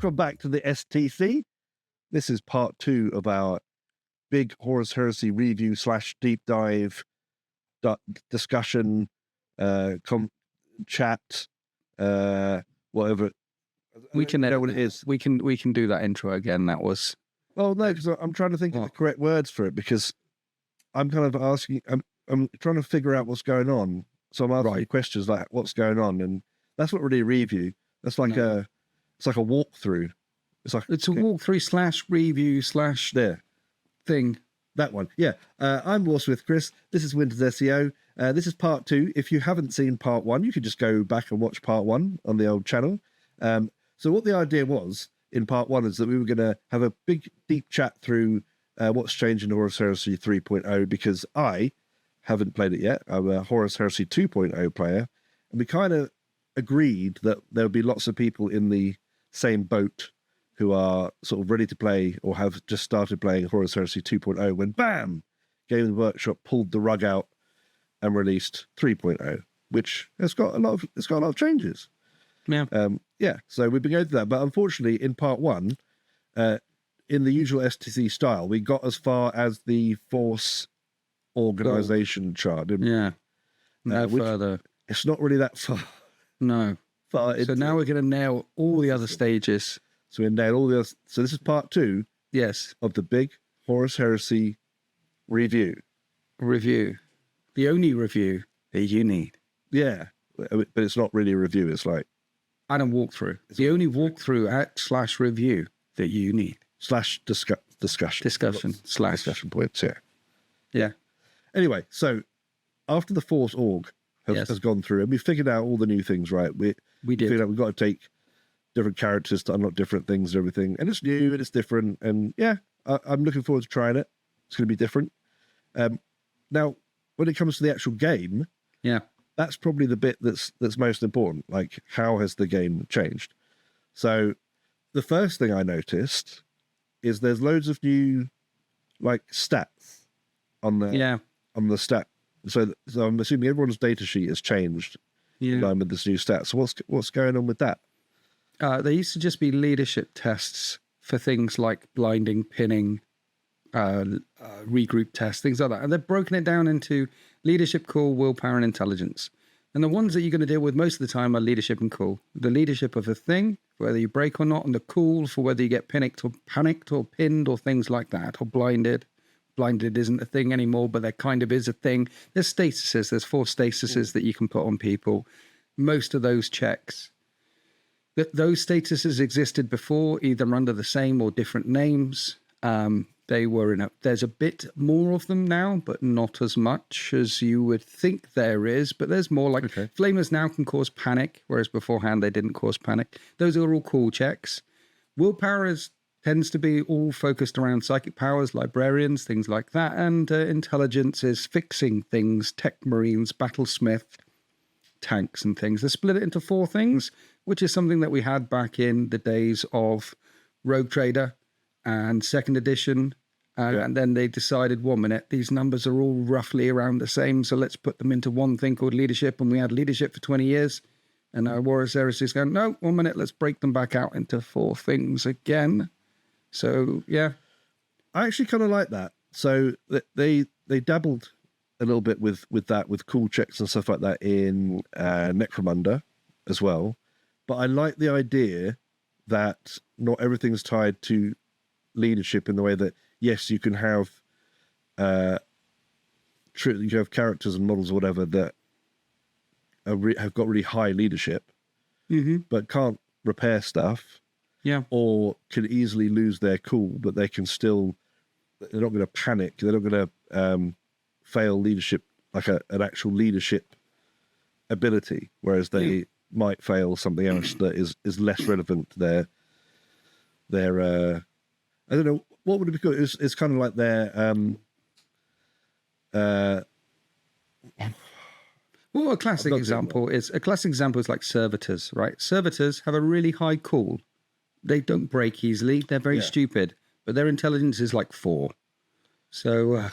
Welcome back to the STC. This is part 2 of our big Horus Heresy review / deep dive discussion, chat, whatever. We can know what it is. We can do that intro again. That was. Oh no, because I'm trying to think of the correct words for it, because I'm kind of asking. I'm trying to figure out what's going on. So I'm asking questions like, "What's going on?" And that's not really a review. That's like it's like a walkthrough. It's a walkthrough / review / thing. That one. Yeah. I'm Warsmith Chris. This is Winter's SEO. This is part 2. If you haven't seen part 1, you could just go back and watch part 1 on the old channel. So what the idea was in part 1 is that we were going to have a big, deep chat through what's changed in Horus Heresy 3.0, because I haven't played it yet. I'm a Horus Heresy 2.0 player. And we kind of agreed that there would be lots of people in the same boat who are sort of ready to play or have just started playing Horus Heresy 2.0 when, bam, Game Workshop pulled the rug out and released 3.0, which has got a lot of changes. Yeah. So we've been going through that, but unfortunately, in part 1, in the usual STC style, we got as far as the Force organization chart. No further. It's not really that far. No. So now we're going to nail all the other stages. So we nail all the other. So this is part 2. Yes. Of the big Horus Heresy review. The only review that you need. Yeah, but it's not really a review. It's like. And a walkthrough. The only walkthrough / review that you need. / discussion. / discussion points, yeah. Yeah. Anyway, so after the Force org has gone through, and we figured out all the new things, right? We did. Figured out we've got to take different characters to unlock different things and everything. And it's new and it's different. And yeah, I'm looking forward to trying it. It's going to be different. Now, when it comes to the actual game, that's probably the bit that's most important. Like, how has the game changed? So the first thing I noticed is there's loads of new like stats on the stat. So I'm assuming everyone's data sheet has changed in line with this new stat. So what's going on with that? There used to just be leadership tests for things like blinding, pinning, regroup tests, things like that. And they've broken it down into leadership, cool, willpower, and intelligence. And the ones that you're going to deal with most of the time are leadership and cool. The leadership of a thing, whether you break or not, and the cool for whether you get panicked or pinned or things like that, or blinded. Blinded isn't a thing anymore, but there kind of is a thing. There's statuses. There's 4 statuses that you can put on people. Most of those checks. Those statuses existed before, either under the same or different names. They were there's a bit more of them now, but not as much as you would think there is. But there's more. Like Flamers now can cause panic, whereas beforehand they didn't cause panic. Those are all cool checks. Willpower tends to be all focused around psychic powers, librarians, things like that. And intelligence is fixing things, tech marines, battlesmith, tanks and things. They split it into 4 things, which is something that we had back in the days of Rogue Trader and 2nd edition. And then they decided, 1 minute, these numbers are all roughly around the same, so let's put them into one thing called leadership. And we had leadership for 20 years. And now Horus Heresy is going, no, 1 minute, let's break them back out into 4 things again. So, yeah. I actually kind of like that. So they dabbled a little bit with that, with cool checks and stuff like that in Necromunda as well. But I like the idea that not everything's tied to leadership in the way that, yes, you can have characters and models or whatever that have got really high leadership, but can't repair stuff, or can easily lose their cool, but they're not going to panic. They're not going to fail leadership, like an actual leadership ability, whereas they might fail something else that is less relevant to their I don't know, what would it be called? It's kind of like their well, a classic example is like servitors, right? Servitors have a really high cool. They don't break easily. They're very stupid, but their intelligence is like 4. So,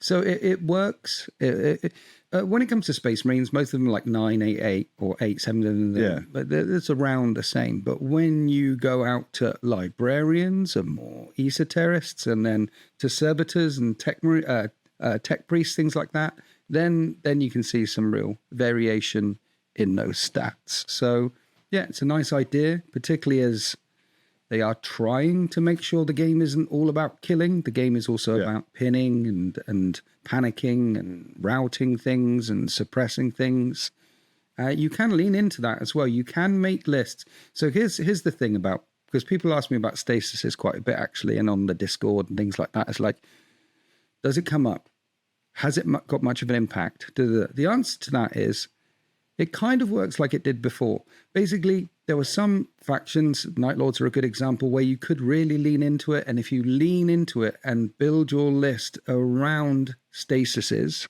so it works. When it comes to Space Marines, most of them are like 988 or 87, Yeah. but it's around the same. But when you go out to librarians and more esoterists, and then to servitors and tech priests, things like that, then you can see some real variation in those stats. So yeah, it's a nice idea, particularly as they are trying to make sure the game isn't all about killing. The game is also about pinning and panicking and routing things and suppressing things. You can lean into that as well. You can make lists. So here's the thing about, because people ask me about stasis quite a bit actually, and on the Discord and things like that. It's like, does it come up? Has it got much of an impact? The answer to that is, it kind of works like it did before. Basically, there were some factions, Night Lords are a good example, where you could really lean into it. And if you lean into it and build your list around stasises,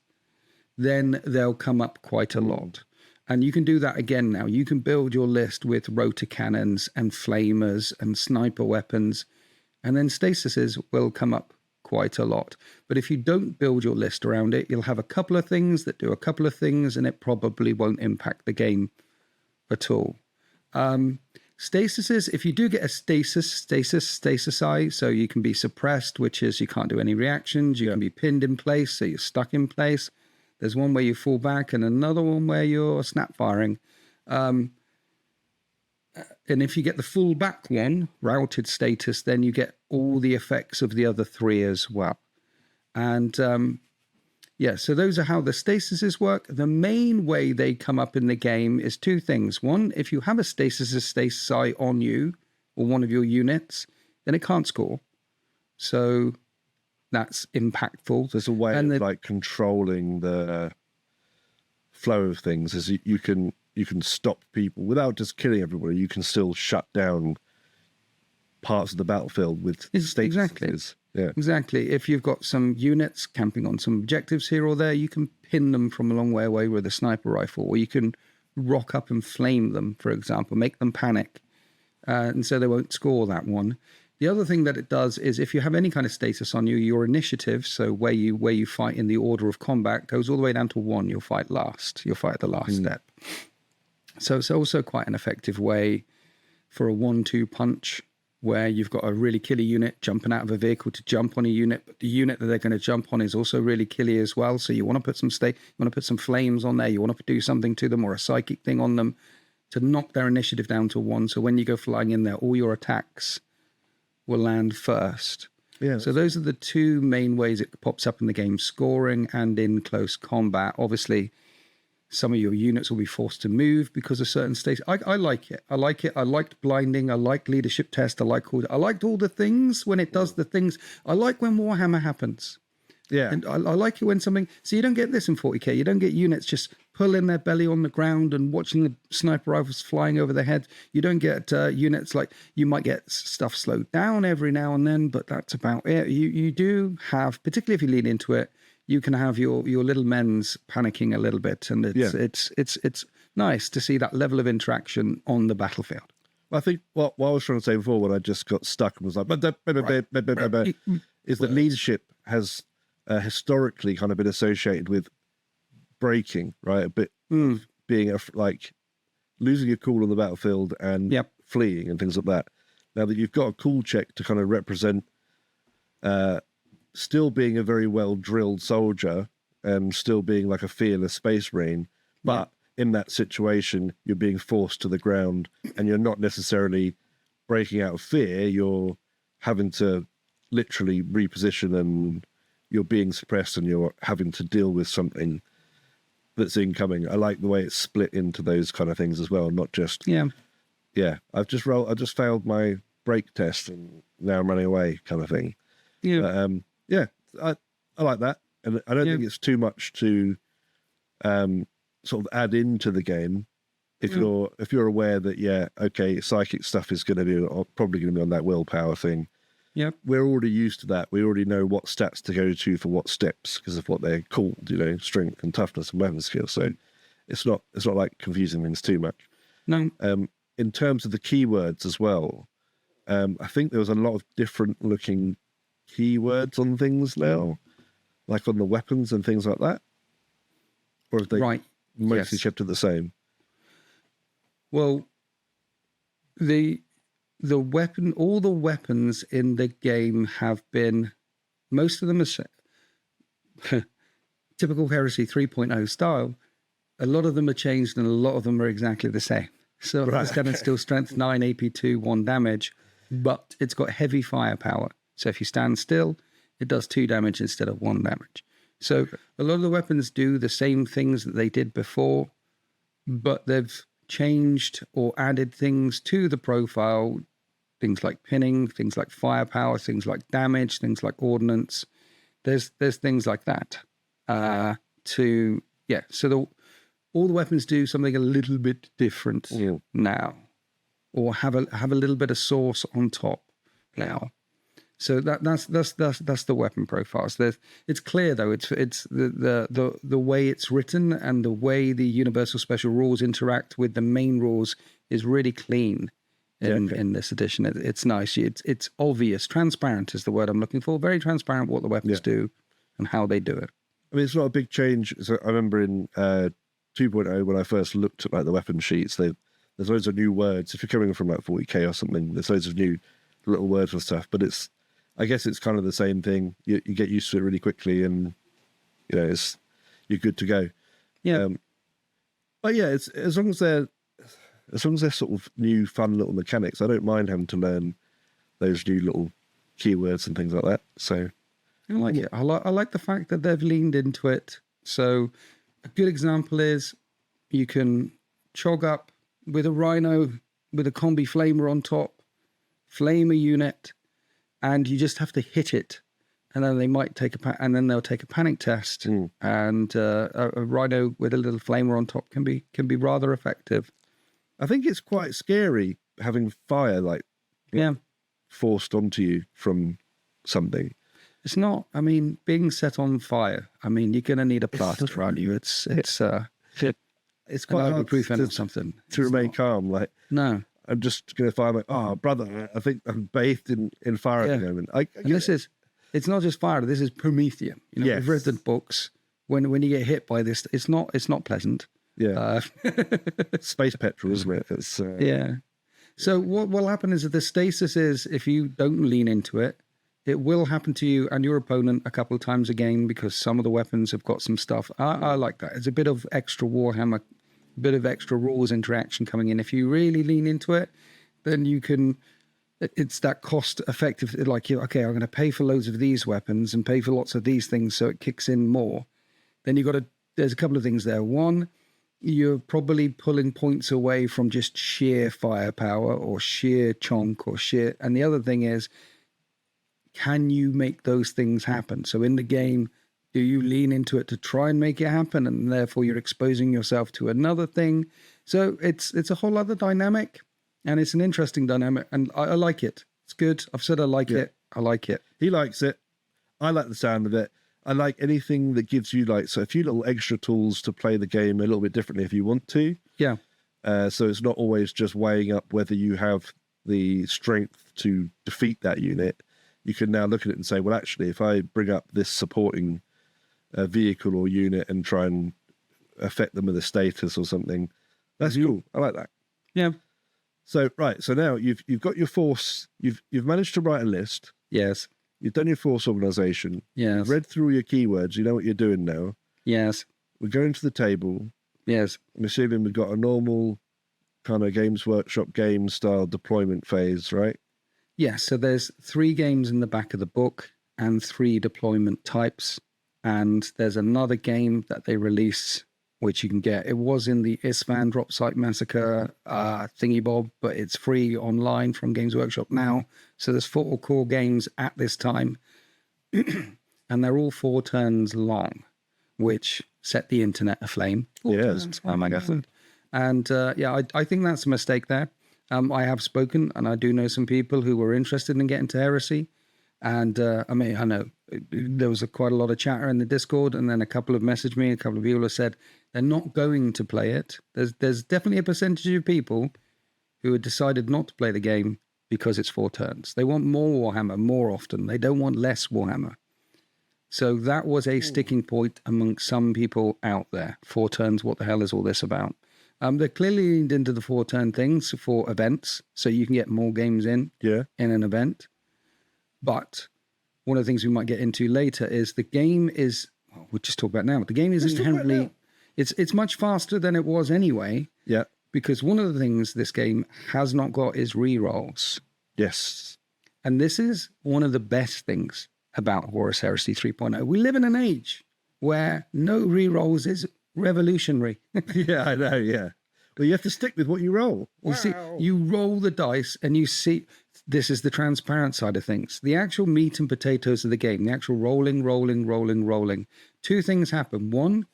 then they'll come up quite a lot. And you can do that again now. You can build your list with rotor cannons and flamers and sniper weapons, and then stasises will come up quite a lot. But if you don't build your list around it, you'll have a couple of things that do a couple of things, and it probably won't impact the game at all. Stasises, if you do get a stasisize, so you can be suppressed, which is you can't do any reactions. You can be pinned in place, so you're stuck in place. There's one where you fall back and another one where you're snap firing. And if you get the full back one, routed status, then you get all the effects of the other three as well. And so those are how the stasises work. The main way they come up in the game is two things. One, if you have a stasi on you or one of your units, then it can't score. So that's impactful. There's a way of like controlling the flow of things. Is you can stop people without just killing everybody. You can still shut down parts of the battlefield with stasises. Exactly. Yeah, exactly. If you've got some units camping on some objectives here or there, you can pin them from a long way away with a sniper rifle, or you can rock up and flame them, for example, make them panic, and so they won't score that one. The other thing that it does is if you have any kind of status on you, your initiative, so where you fight in the order of combat, goes all the way down to 1. You'll fight last. You'll fight at the last step. So it's also quite an effective way for a 1-2 punch, where you've got a really killy unit jumping out of a vehicle to jump on a unit, but the unit that they're going to jump on is also really killy as well. So you want to put some flames on there. You want to do something to them, or a psychic thing on them to knock their initiative down to 1. So when you go flying in there, all your attacks will land first. Yeah. So those are the two main ways it pops up in the game: scoring and in close combat. Obviously, some of your units will be forced to move because of certain states. I like it. I liked blinding. I liked leadership test. I liked all the things when it does the things. I like when Warhammer happens. Yeah. And I like it when something... So you don't get this in 40k. You don't get units just pulling their belly on the ground and watching the sniper rifles flying over their head. You don't get units like... You might get stuff slowed down every now and then, but that's about it. You do have, particularly if you lean into it, you can have your little men's panicking a little bit, and it's nice to see that level of interaction on the battlefield. Well, I think what I was trying to say before, when I just got stuck and was like, is that leadership has historically kind of been associated with breaking, right? A bit being like losing your cool on the battlefield and fleeing and things like that. Now that you've got a cool check to kind of represent still being a very well-drilled soldier and still being like a fearless space marine, but in that situation, you're being forced to the ground and you're not necessarily breaking out of fear. You're having to literally reposition and you're being suppressed and you're having to deal with something that's incoming. I like the way it's split into those kind of things as well, not just... I've just failed my brake test and now I'm running away kind of thing. I like that, and I don't think it's too much to sort of add into the game if you're aware that psychic stuff is going to be probably going to be on that willpower thing. We're already used to that. We already know what stats to go to for what steps because of what they're called, strength and toughness and weapon skill. So it's not like confusing things too much. No. In terms of the keywords as well, I think there was a lot of different looking keywords on things now, like on the weapons and things like that? Or have they mostly kept it the same? Well, the weapon, all the weapons in the game have been, most of them are typical Heresy 3.0 style. A lot of them are changed and a lot of them are exactly the same. So it's got still strength 9, AP2, 1 damage, but it's got heavy firepower. So if you stand still, it does 2 damage instead of 1 damage. So a lot of the weapons do the same things that they did before, but they've changed or added things to the profile, things like pinning, things like firepower, things like damage, things like ordnance. There's things like that. So all the weapons do something a little bit different now, or have a little bit of sauce on top now. So that's the weapon profiles. It's clear though. It's the way it's written and the way the universal special rules interact with the main rules is really clean in this edition. It's nice. It's obvious. Transparent is the word I'm looking for. Very transparent what the weapons do and how they do it. I mean, it's not a big change. So I remember in 2.0 when I first looked at like the weapon sheets, there's loads of new words. If you're coming from like 40k or something, there's loads of new little words and stuff. But I guess it's kind of the same thing. You get used to it really quickly, and you're good to go. Yeah. But yeah, it's as long as they're sort of new, fun little mechanics, I don't mind having to learn those new little keywords and things like that. So I like it. I like the fact that they've leaned into it. So a good example is you can chog up with a rhino with a combi flamer on top, flame a unit, and you just have to hit it, and then they might they'll take a panic test, and a rhino with a little flamer on top can be rather effective. I think it's quite scary having fire forced onto you from something. It's not. I mean, being set on fire. I mean, you're gonna need a plaster on you. It's quite hard proof something to remain calm. Like no. I'm just going to fire brother, I think I'm bathed in fire at the moment. It's not just fire. This is Prometheum. We've read the books. When you get hit by this, it's not pleasant. Yeah. Space petrol, isn't it? It's, yeah. So what will happen is that the stasis is, if you don't lean into it, it will happen to you and your opponent a couple of times again, because some of the weapons have got some stuff. I like that. It's a bit of extra Warhammer, bit of extra rules interaction coming in. If you really lean into it, then you can, it's that cost effective, like okay, I'm going to pay for loads of these weapons and pay for lots of these things, so it kicks in more. Then there's a couple of things there. One, you're probably pulling points away from just sheer firepower or sheer chonk or sheer, and the other thing is, can you make those things happen? So in the game, do you lean into it to try and make it happen, and therefore you're exposing yourself to another thing? So it's a whole other dynamic, and it's an interesting dynamic, and I like it. It's good. I've said I like it. I like it. He likes it. I like the sound of it. I like anything that gives you a few little extra tools to play the game a little bit differently if you want to. Yeah. So it's not always just weighing up whether you have the strength to defeat that unit. You can now look at it and say, well, actually, if I bring up this supporting vehicle or unit and try and affect them with a status or something, that's cool. I like that. Yeah. So now you've got your force. You've managed to write a list. Yes. You've done your force organization. Yes. You've read through your keywords. You know what you're doing now. Yes. We're going to the table. Yes. I'm assuming we've got a normal kind of Games Workshop game style deployment phase, right? Yes. So there's 3 games in the back of the book and 3 deployment types. And there's another game that they release, which you can get. It was in the Isfahan Drop Site Massacre thingy bob, but it's free online from Games Workshop now. So there's 4 core games at this time, and they're all 4 turns long, which set the internet aflame. Yes. Oh my God. And I think that's a mistake there. I have spoken, and I do know some people who were interested in getting to Heresy. And I know there was quite a lot of chatter in the Discord, and then a couple have messaged me, a couple of people have said they're not going to play it. There's definitely a percentage of people who had decided not to play the game because it's 4 turns. They want more Warhammer more often. They don't want less Warhammer. So that was a sticking point amongst some people out there. 4 turns, what the hell is all this about? They're clearly leaned into the 4-turn things for events, so you can get more games in an event. But one of the things we might get into later is the game is, well, we'll just talk about now. The game is inherently, it's much faster than it was anyway. Yeah. Because one of the things this game has not got is rerolls. Yes. And this is one of the best things about Horus Heresy 3.0. We live in an age where no rerolls is revolutionary. Yeah, I know, yeah. Well, you have to stick with what you roll. You see, you roll the dice and you see, this is the transparent side of things. The actual meat and potatoes of the game, the actual rolling. 2 things happen. One,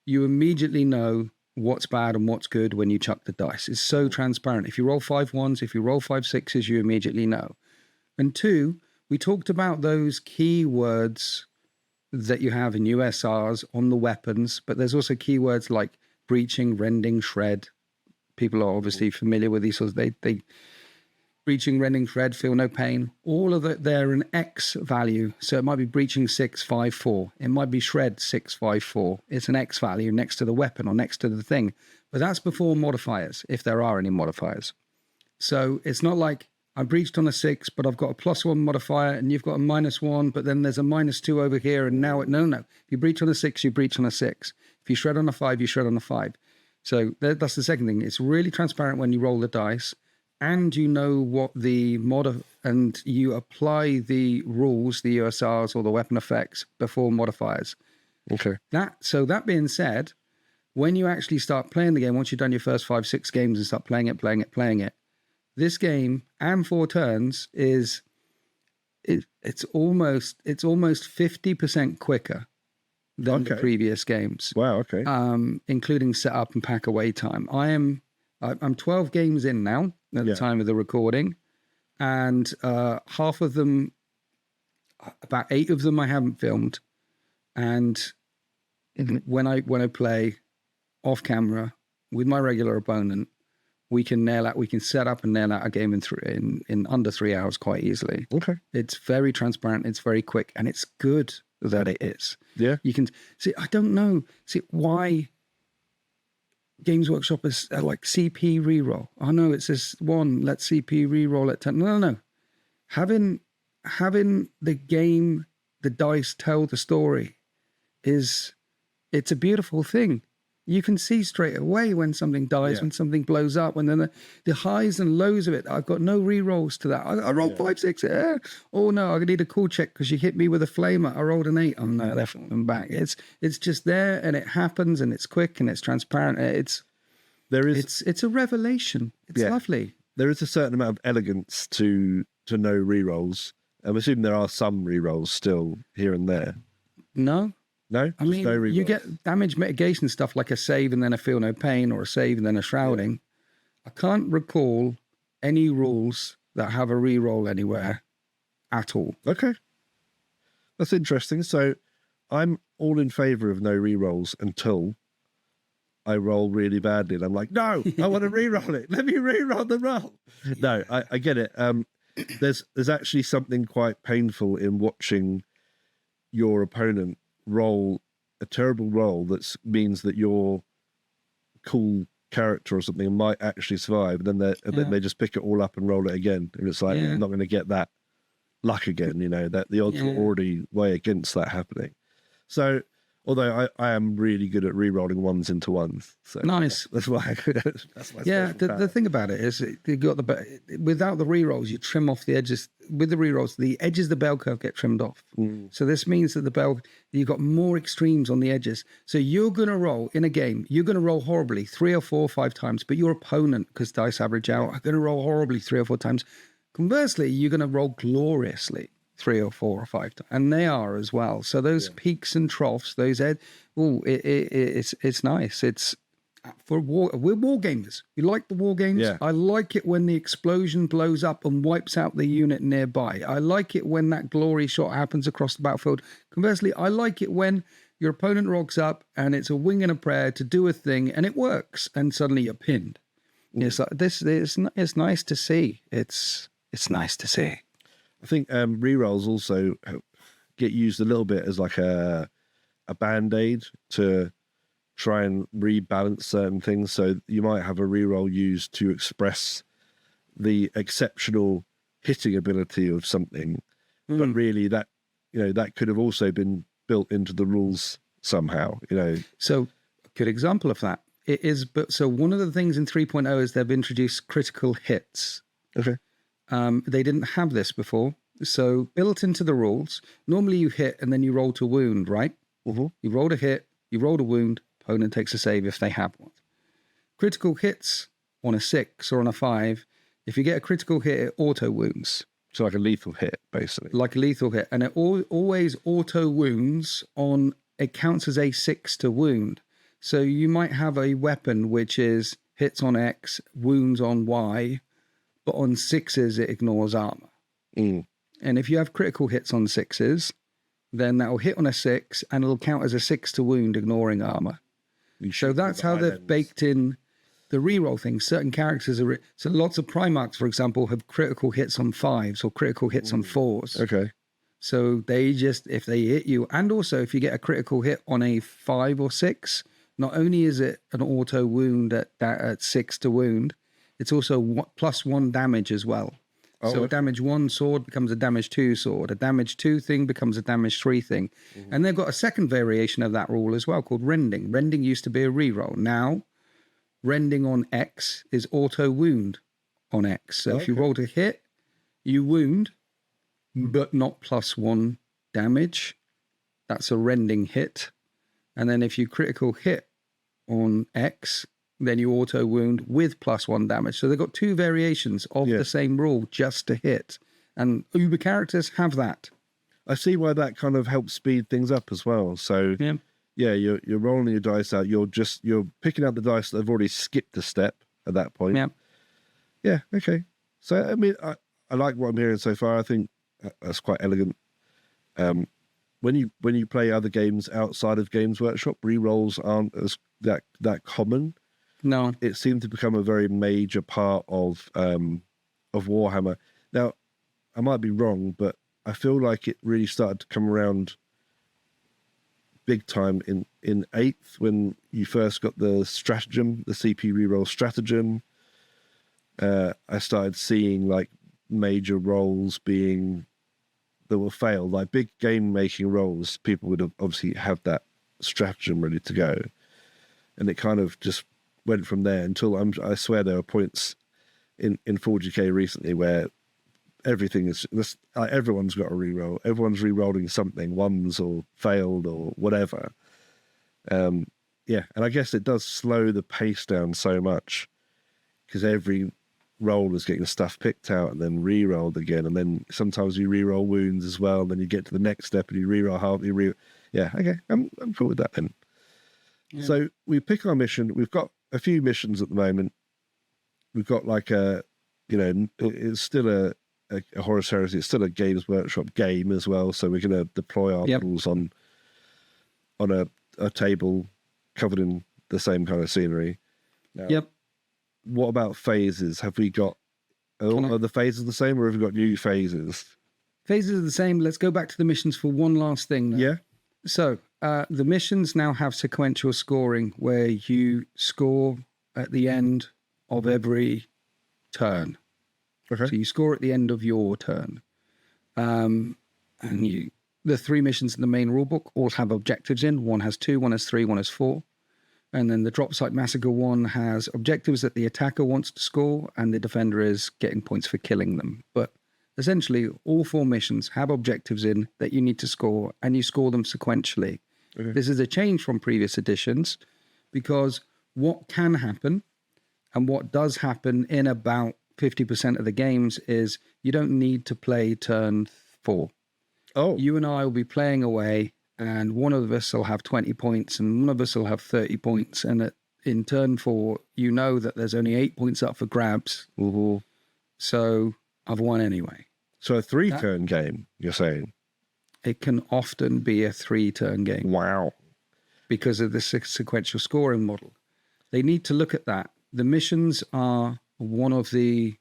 you immediately know what's bad and what's good when you chuck the dice. It's so transparent. If you roll 5 1s, if you roll 5 6s, you immediately know. And 2, we talked about those keywords that you have in USRs on the weapons, but there's also keywords like breaching, rending, shred. People are obviously familiar with these sorts. They breaching, rending, shred, feel no pain. All of it, they're an X value. So it might be breaching 654. It might be shred 654. It's an X value next to the weapon or next to the thing. But that's before modifiers, if there are any modifiers. So it's not like I breached on a 6, but I've got a +1 modifier and you've got a -1, but then there's a -2 over here. And now no. If you breach on a 6, you breach on a 6. If you shred on a 5, you shred on a 5. So that's the second thing. It's really transparent when you roll the dice and you know what the and you apply the rules, the USRs or the weapon effects before modifiers. Okay. That being said, when you actually start playing the game, once you've done your first 5, 6 games and start playing it, this game and 4 turns it's almost 50% quicker than the previous games. Wow, okay. Including setup and pack away time. I'm 12 games in now at the time of the recording, and half of them, about 8 of them I haven't filmed. And when I play off camera with my regular opponent, we can set up and nail out a game in under 3 hours quite easily. Okay. It's very transparent, it's very quick, and it's good that it is. Yeah. You can see, I don't know, why Games Workshop is like CP reroll. Oh no, it says 1, let CP reroll at 10. No. Having the game, the dice tell the story it's a beautiful thing. You can see straight away when something dies, when something blows up, and then the highs and lows of it. I've got no re-rolls to that. I rolled 5 6. Oh no, I need a cool check because you hit me with a flamer. I rolled an 8. Oh no, they're falling back. It's just there, and it happens, and it's quick, and it's transparent. It's a revelation. It's lovely. There is a certain amount of elegance to no re-rolls. I'm assuming there are some re-rolls still here and there. No. No? I mean, no you get damage mitigation stuff like a save and then a feel no pain, or a save and then a shrouding. Yeah. I can't recall any rules that have a re-roll anywhere at all. Okay. That's interesting. So I'm all in favor of no re-rolls until I roll really badly. And I'm like, no, I want to re-roll it. Let me re-roll the roll. No, I get it. There's actually something quite painful in watching your opponent roll a terrible roll that means that your cool character or something might actually survive, and then they just pick it all up and roll it again, and it's like I'm not going to get that luck again, that the odds are already way against that happening. So although I am really good at re-rolling 1s into 1s, so nice. That's why. That's my the thing about it is you got without the re-rolls, you trim off the edges. With the re-rolls, the edges of the bell curve get trimmed off. So this means that you've got more extremes on the edges. So you're going to roll in a game. You're going to roll horribly 3 or 4 or 5 times, but your opponent, because dice average out, are going to roll horribly 3 or 4 times. Conversely, you're going to roll gloriously 3 or 4 or 5 times, and they are as well. So those peaks and troughs, those it's nice. It's we're war gamers. We like the war games. Yeah. I like it when the explosion blows up and wipes out the unit nearby. I like it when that glory shot happens across the battlefield. Conversely, I like it when your opponent rocks up and it's a wing and a prayer to do a thing and it works, and suddenly you're pinned. It's like this. It's nice to see. It's it's nice to see. I think rerolls also get used a little bit as like a band-aid to try and rebalance certain things. So you might have a reroll used to express the exceptional hitting ability of something, but really that that could have also been built into the rules somehow. So a good example of that it is. But so one of the things in 3.0 is they've introduced critical hits. Okay. They didn't have this before. So built into the rules, normally you hit and then you roll to wound, right? Mm-hmm. You rolled a hit, you rolled a wound, opponent takes a save if they have one. Critical hits on a 6 or on a 5, if you get a critical hit, it auto wounds. So like a lethal hit, basically. Like a lethal hit. And it always auto wounds on, it counts as a 6 to wound. So you might have a weapon which is hits on X, wounds on Y, but on 6s it ignores armor. And if you have critical hits on 6s, then that will hit on a 6 and it'll count as a 6 to wound, ignoring armor. So that's how they've baked in the reroll thing. Certain characters are... So lots of Primarchs, for example, have critical hits on 5s or critical hits on 4s. Okay. So they just... If they hit you... And also, if you get a critical hit on a 5 or 6, not only is it an auto wound at 6 to wound, it's also +1 damage as well. So a damage 1 sword becomes a damage 2 sword. A damage 2 thing becomes a damage 3 thing. And they've got a second variation of that rule as well called rending. Rending used to be a reroll. Now, rending on X is auto wound on X. So if you roll to hit, you wound, but not +1 damage. That's a rending hit. And then if you critical hit on X, then you auto wound with +1 damage. So they've got 2 variations of the same rule just to hit. And Uber characters have that. I see why that kind of helps speed things up as well. So you're rolling your dice out. You're picking out the dice that have already skipped a step at that point. Yeah. Okay. So I mean, I like what I'm hearing so far. I think that's quite elegant. When you play other games outside of Games Workshop, rerolls aren't as that common. No, it seemed to become a very major part of Warhammer. Now, I might be wrong, but I feel like it really started to come around big time in 8th when you first got the stratagem, the CP reroll stratagem. I started seeing like major rolls that were failed, like big game making rolls. People would have obviously have that stratagem ready to go, and it kind of just went from there until I swear there were points in 40k recently where everything is everyone's got a reroll. Everyone's rerolling something, ones or failed or whatever. And I guess it does slow the pace down so much because every roll is getting stuff picked out and then re-rolled again, and then sometimes you re-roll wounds as well, and then you get to the next step and you re-roll half. Okay, I'm cool with that then. Yeah. So we pick our mission. We've got a few missions at the moment. We've got like it's still a Horus Heresy. It's still a Games Workshop game as well. So we're going to deploy our models on a table covered in the same kind of scenery. Now, what about phases? Have we got are the phases the same, or have we got new phases? Phases are the same. Let's go back to the missions for one last thing. Though. Yeah. So the missions now have sequential scoring where you score at the end of every turn. Okay. So you score at the end of your turn. And the 3 missions in the main rulebook all have objectives in. One has 2, one has 3, one has 4. And then the Drop Site Massacre one has objectives that the attacker wants to score and the defender is getting points for killing them. But essentially, all 4 missions have objectives in that you need to score, and you score them sequentially. Okay. This is a change from previous editions because what can happen and what does happen in about 50% of the games is you don't need to play turn 4. Oh. You and I will be playing away, and one of us will have 20 points and one of us will have 30 points. And in turn 4, you know that there's only 8 points up for grabs. Mm-hmm. So I've won anyway. So a 3-turn game, you're saying? It can often be a 3-turn game. Wow. Because of the sequential scoring model. They need to look at that. The missions are one of the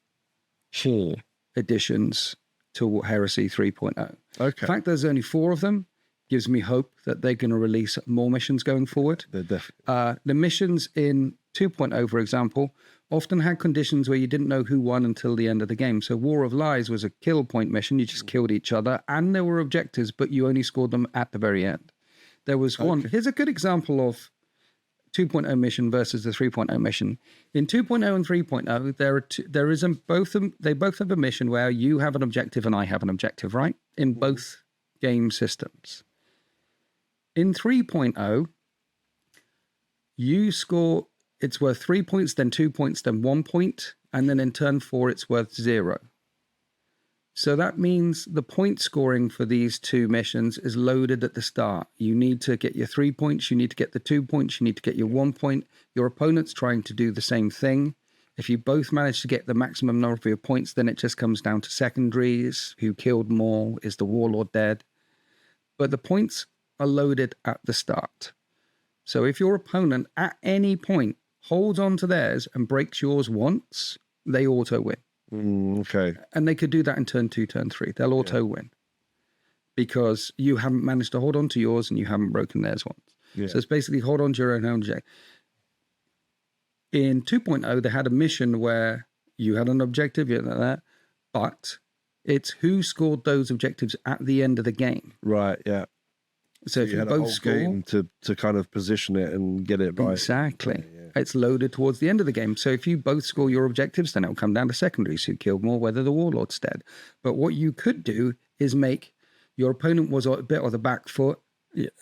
additions to Heresy 3.0. Okay. The fact there's only 4 of them gives me hope that they're going to release more missions going forward. They're definitely. The missions in 2.0, for example, often had conditions where you didn't know who won until the end of the game. So War of Lies was a kill point mission. You just killed each other, and there were objectives, but you only scored them at the very end. There was one. Here's a good example of 2.0 mission versus the 3.0 mission. In 2.0 and 3.0, they both have a mission where you have an objective and I have an objective, right? In both game systems. In 3.0, you score, it's worth 3 points, then 2 points, then 1 point, and then in turn 4, it's worth 0. So that means the point scoring for these 2 missions is loaded at the start. You need to get your 3 points, you need to get the 2 points, you need to get your 1 point. Your opponent's trying to do the same thing. If you both manage to get the maximum number of your points, then it just comes down to secondaries. Who killed more? Is the warlord dead? But the points are loaded at the start. So if your opponent at any point holds on to theirs and breaks yours once, they auto win. Okay. And they could do that in turn 2, turn 3. They'll auto win because you haven't managed to hold on to yours and you haven't broken theirs once. Yeah. So it's basically hold on to your own object. In 2.0, they had a mission where you had an objective, but it's who scored those objectives at the end of the game. Right, yeah. So if you had a both whole score, game to kind of position it and get it right. exactly. Yeah. It's loaded towards the end of the game. So if you both score your objectives, then it'll come down to secondaries, who killed more, whether the warlord's dead. But what you could do is make your opponent was a bit on the back foot,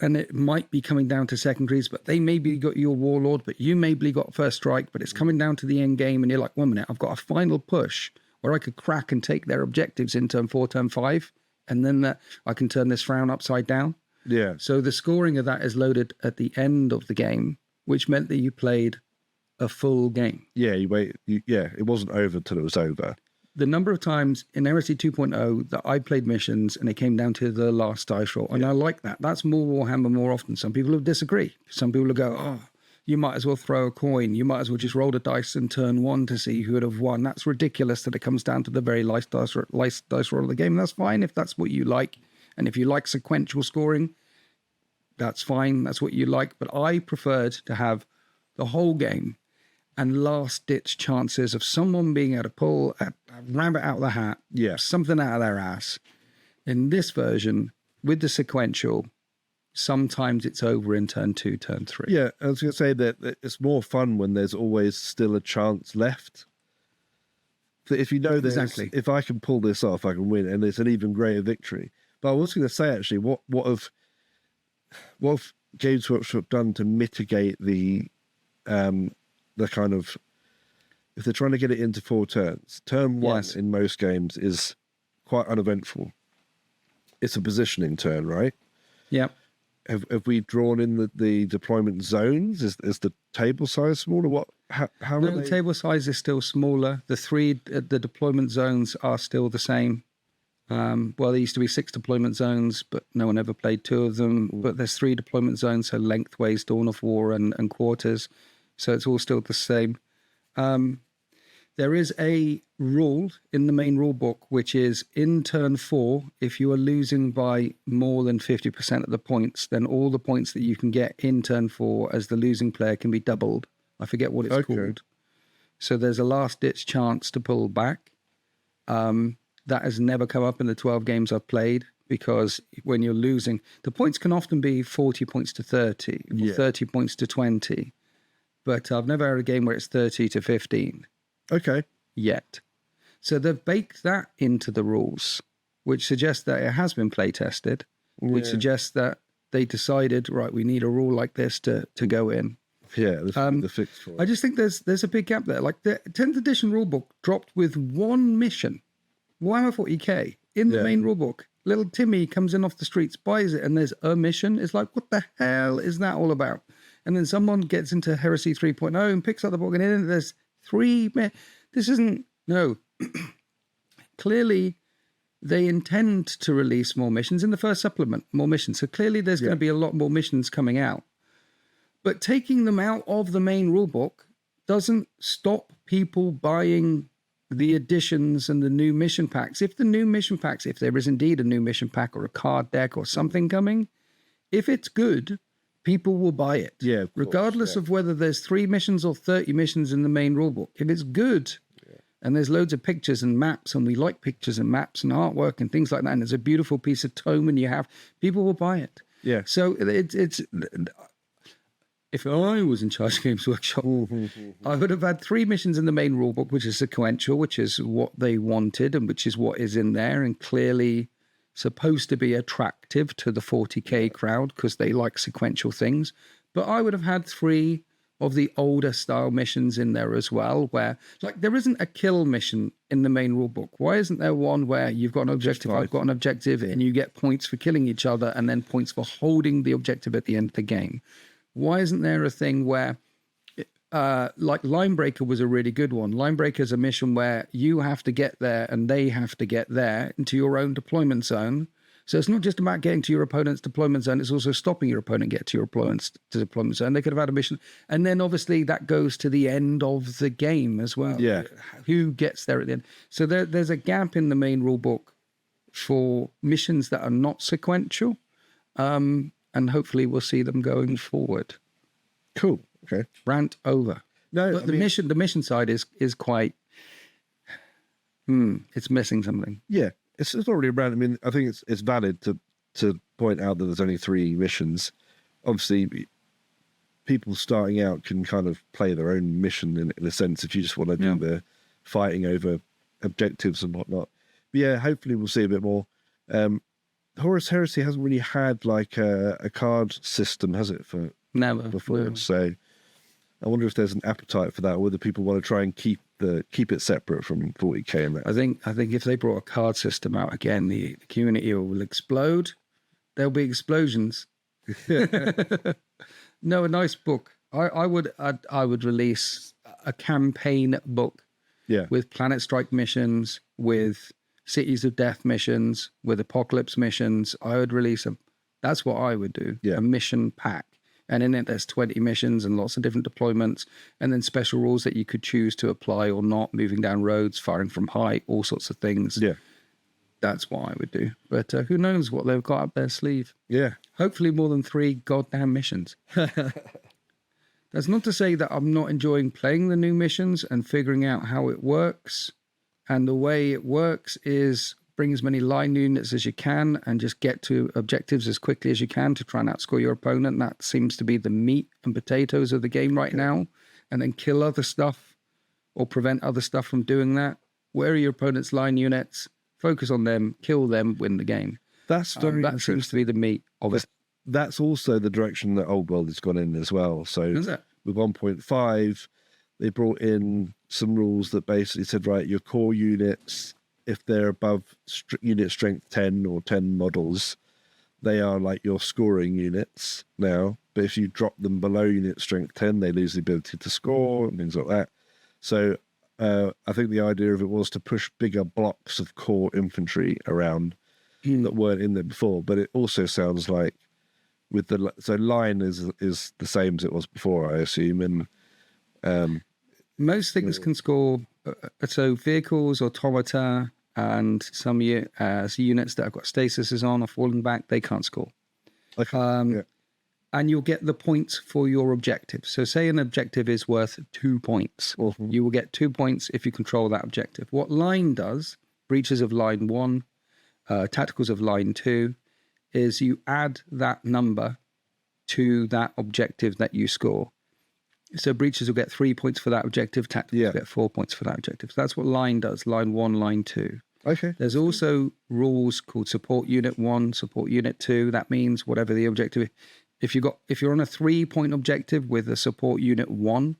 and it might be coming down to secondaries, but they maybe got your warlord, but you maybe got first strike, but it's coming down to the end game, and you're like, 1 minute, I've got a final push where I could crack and take their objectives in turn 4, turn 5, and then I can turn this frown upside down. Yeah. So the scoring of that is loaded at the end of the game, which meant that you played a full game. Yeah, it wasn't over till it was over. The number of times in Heresy 2.0 that I played missions and it came down to the last dice roll, and I like that. That's more Warhammer more often. Some people will disagree. Some people will go, oh, you might as well throw a coin. You might as well just roll the dice and turn 1 to see who would have won. That's ridiculous that it comes down to the very last dice roll of the game. That's fine if that's what you like. And if you like sequential scoring, that's fine. That's what you like. But I preferred to have the whole game and last-ditch chances of someone being able to pull a rabbit out of the hat, something out of their ass. In this version, with the sequential, sometimes it's over in turn 2, turn 3. Yeah, I was going to say that it's more fun when there's always still a chance left. If you know that if I can pull this off, I can win, and it's an even greater victory. But I was going to say, actually, what have Games Workshop done to mitigate the kind of, if they're trying to get it into 4 turns, turn 1 in most games is quite uneventful. It's a positioning turn, right? Yeah. Have we drawn in the deployment zones? Is the table size smaller? What? How no, the table size is still smaller. The deployment zones are still the same. Well, there used to be 6 deployment zones, but no one ever played 2 of them. But there's 3 deployment zones, so lengthways, Dawn of War, and quarters. So it's all still the same. There is a rule in the main rule book, which is in turn 4, if you are losing by more than 50% of the points, then all the points that you can get in turn 4 as the losing player can be doubled. I forget what it's called. So there's a last-ditch chance to pull back. That has never come up in the 12 games I've played, because when you're losing, the points can often be 40 points to 30, or 30 points to 20. But I've never had a game where it's 30 to 15. Okay. Yet. So they've baked that into the rules, which suggests that it has been play tested, which suggests that they decided, right, we need a rule like this to go in. Yeah, the fix for it. I just think there's a big gap there. Like the 10th edition rulebook dropped with 1 mission, Warhammer 40k, in the main rulebook. Little Timmy comes in off the streets, buys it, and there's a mission. It's like, what the hell is that all about? And then someone gets into Heresy 3.0 and picks up the book, and in it there's 3 This isn't, no. Clearly, they intend to release more missions in the first supplement, more missions. So clearly there's going to be a lot more missions coming out. But taking them out of the main rulebook doesn't stop people buying the additions and the new mission packs. If there is indeed a new mission pack or a card deck or something coming, if it's good, people will buy it. Yeah, of course, regardless of whether there's 3 missions or 30 missions in the main rulebook. If it's good, and there's loads of pictures and maps, and we like pictures and maps and artwork and things like that, and there's a beautiful piece of tome, and people will buy it. Yeah. So it's if I was in charge of Games Workshop, I would have had 3 missions in the main rulebook, which is sequential, which is what they wanted and which is what is in there, and clearly supposed to be attractive to the 40k crowd because they like sequential things. But I would have had 3 of the older style missions in there as well, where like there isn't a kill mission in the main rulebook. Why isn't there one where you've got an objective, I've got an objective, and you get points for killing each other and then points for holding the objective at the end of the game? Why isn't there a thing where like Linebreaker was a really good one. Linebreaker is a mission where you have to get there and they have to get there into your own deployment zone. So it's not just about getting to your opponent's deployment zone, it's also stopping your opponent get to your opponent's deployment zone. They could have had a mission. And then obviously that goes to the end of the game as well. Yeah. Who gets there at the end? So there's a gap in the main rule book for missions that are not sequential. And hopefully we'll see them going forward. Cool. Okay. Rant over. No, but the mission side is quite it's missing something. Yeah. It's not really around. I mean, I think it's valid to point out that there's only 3 missions. Obviously, people starting out can kind of play their own mission in a sense if you just want to do the fighting over objectives and whatnot. But yeah, hopefully we'll see a bit more. Horus Heresy hasn't really had like a card system, has it, for Never before? No. So I wonder if there's an appetite for that, or whether people want to try and keep it separate from 40k and that. I think if they brought a card system out again, the community will explode. There'll be explosions. No, a nice book. I would release a campaign book. Yeah. With Planet Strike missions, with Cities of Death missions, with Apocalypse missions. I would release that's what I would do. Yeah. A mission pack. And in it, there's 20 missions and lots of different deployments, and then special rules that you could choose to apply or not, moving down roads, firing from height, all sorts of things. Yeah. That's what I would do. But who knows what they've got up their sleeve. Yeah. Hopefully more than 3 goddamn missions. That's not to say that I'm not enjoying playing the new missions and figuring out how it works. And the way it works is bring as many line units as you can and just get to objectives as quickly as you can to try and outscore your opponent. That seems to be the meat and potatoes of the game right now. And then kill other stuff or prevent other stuff from doing that. Where are your opponent's line units? Focus on them, kill them, win the game. That's very that seems to be the meat of it. That's also the direction that Old World has gone in as well. So Is it? with 1.5, they brought in some rules that basically said, right, your core units, if they're above unit strength 10 or 10 models, they are like your scoring units now. But if you drop them below unit strength 10, they lose the ability to score and things like that. So I think the idea of it was to push bigger blocks of core infantry around that weren't in there before. But it also sounds like with so line is the same as it was before, I assume. And most things can score. So vehicles, automata, and some units that have got stasis on or falling back, they can't score. okay, And you'll get the points for your objective. So say an objective is worth 2 points. You will get 2 points if you control that objective. What line does, breaches of line 1, tacticals of line 2, is you add that number to that objective that you score. So breaches will get 3 points for that objective, tacticals will get 4 points for that objective. So that's what line does, line 1, line 2. Okay. There's also rules called support unit 1, support unit 2. That means whatever the objective is. If you're on a 3-point objective with a support unit 1,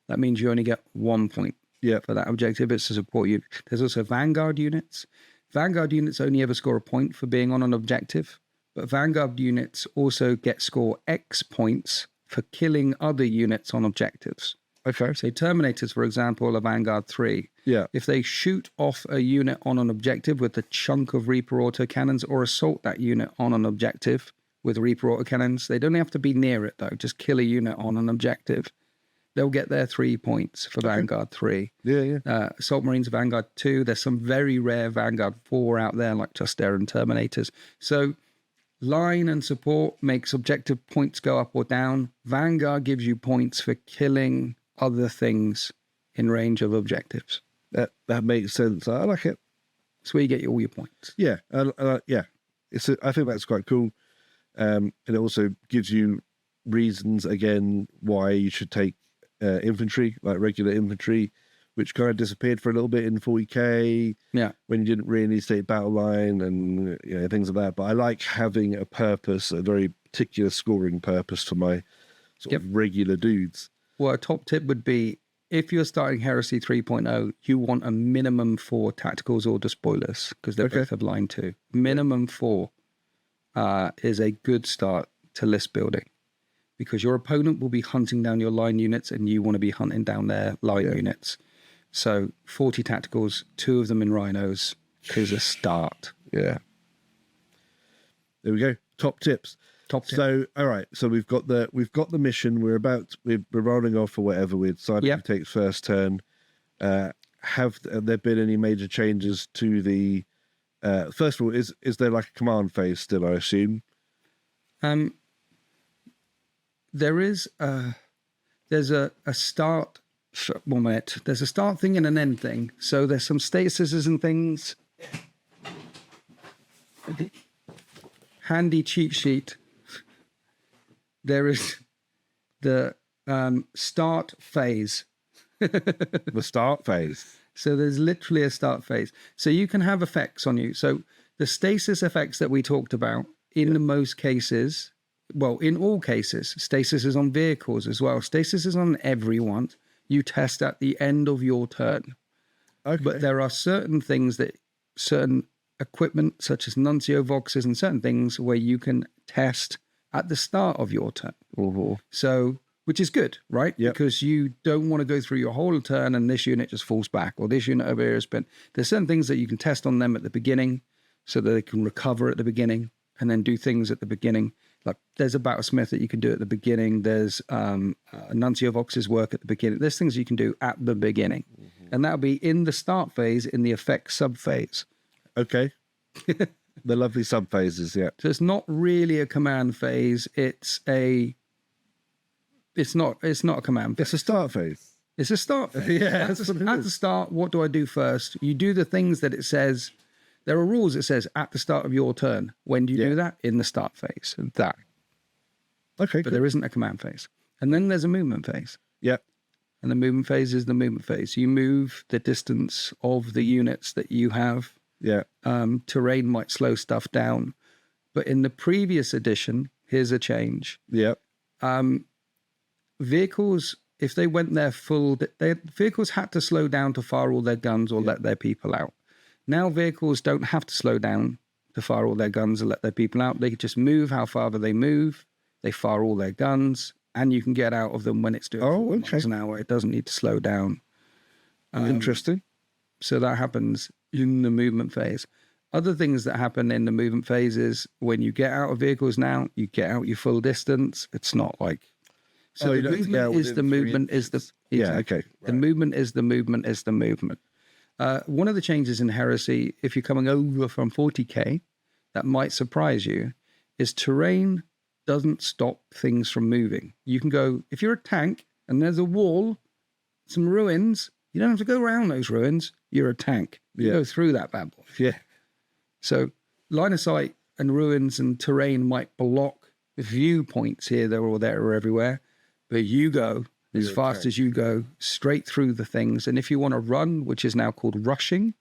that means you only get 1 point for that objective. It's a support unit. There's also Vanguard units. Vanguard units only ever score a point for being on an objective, but Vanguard units also score X points for killing other units on objectives. Okay. Say Terminators, for example, are Vanguard 3. Yeah. If they shoot off a unit on an objective with a chunk of Reaper autocannons or assault that unit on an objective with Reaper autocannons, they don't have to be near it though. Just kill a unit on an objective. they'll get their 3 points for Vanguard 3. Yeah. Assault Marines Vanguard 2. There's some very rare Vanguard 4 out there, like Tuster and Terminators. So line and support makes objective points go up or down. Vanguard gives you points for killing other things in range of objectives. That makes sense. I like it. That's where you get all your points. Yeah, yeah. I think that's quite cool. And it also gives you reasons again why you should take infantry, like regular infantry, which kind of disappeared for a little bit in 40k. Yeah, when you didn't really state battle line and things like that. But I like having a purpose, a very particular scoring purpose for my sort of regular dudes. Well, a top tip would be, if you're starting Heresy 3.0, you want a minimum 4 tacticals or despoilers, because they both have line 2. Minimum 4 is a good start to list building, because your opponent will be hunting down your line units and you want to be hunting down their line units. So 40 tacticals, 2 of them in rhinos is a start. Yeah. There we go. Top tips. So, all right. So we've got the mission. We're rolling off or whatever. We decided who takes first turn. Have there been any major changes to the? First of all, is there like a command phase still? I assume. There is. There's a start. 1 minute. There's a start thing and an end thing. So there's some statuses and things. Handy cheat sheet. There is the start phase. The start phase. So there's literally a start phase. So you can have effects on you. So the stasis effects that we talked about, in most cases, well, in all cases, stasis is on vehicles as well. Stasis is on everyone. You test at the end of your turn. Okay. But there are certain things that, certain equipment, such as Nuncio Voxes and certain things, where you can test at the start of your turn. So, which is good, right? Yep. Because you don't want to go through your whole turn and this unit just falls back, or this unit over here has been. There's certain things that you can test on them at the beginning so that they can recover at the beginning and then do things at the beginning. Like there's a Battlesmith that you can do at the beginning. There's Nuncio Vox's work at the beginning. There's things you can do at the beginning. And that'll be in the start phase, in the effect sub phase. Okay. The lovely sub phases, yeah. So it's not really a command phase. It's not a command phase. It's a start phase. It's a start phase. Yeah. At the start, what do I do first? You do the things that it says. There are rules that says at the start of your turn. When do you do that? In the start phase. That. Okay. But there isn't a command phase. And then there's a movement phase. Yeah. And the movement phase is the movement phase. You move the distance of the units that you have. Yeah. Terrain might slow stuff down. But in the previous edition, here's a change. Yeah. Vehicles, if they went there full, vehicles had to slow down to fire all their guns or let their people out. Now vehicles don't have to slow down to fire all their guns or let their people out. They can just move how far they move. They fire all their guns, and you can get out of them when it's doing 4 miles an hour. It doesn't need to slow down. Interesting. So that happens in the movement phase. Other things that happen in the movement phase is when you get out of vehicles now, you get out your full distance. It's not like... So the movement is the movement is the... Yeah, okay. Right. The movement is the movement is the movement. One of the changes in Heresy, if you're coming over from 40k, that might surprise you, is terrain doesn't stop things from moving. You can go, if you're a tank and there's a wall, some ruins, you don't have to go around those ruins. You're a tank. You go through that bad boy. Yeah. So line of sight and ruins and terrain might block viewpoints here, there, or there, or everywhere. But you go as fast as you go, straight through the things. And if you want to run, which is now called rushing,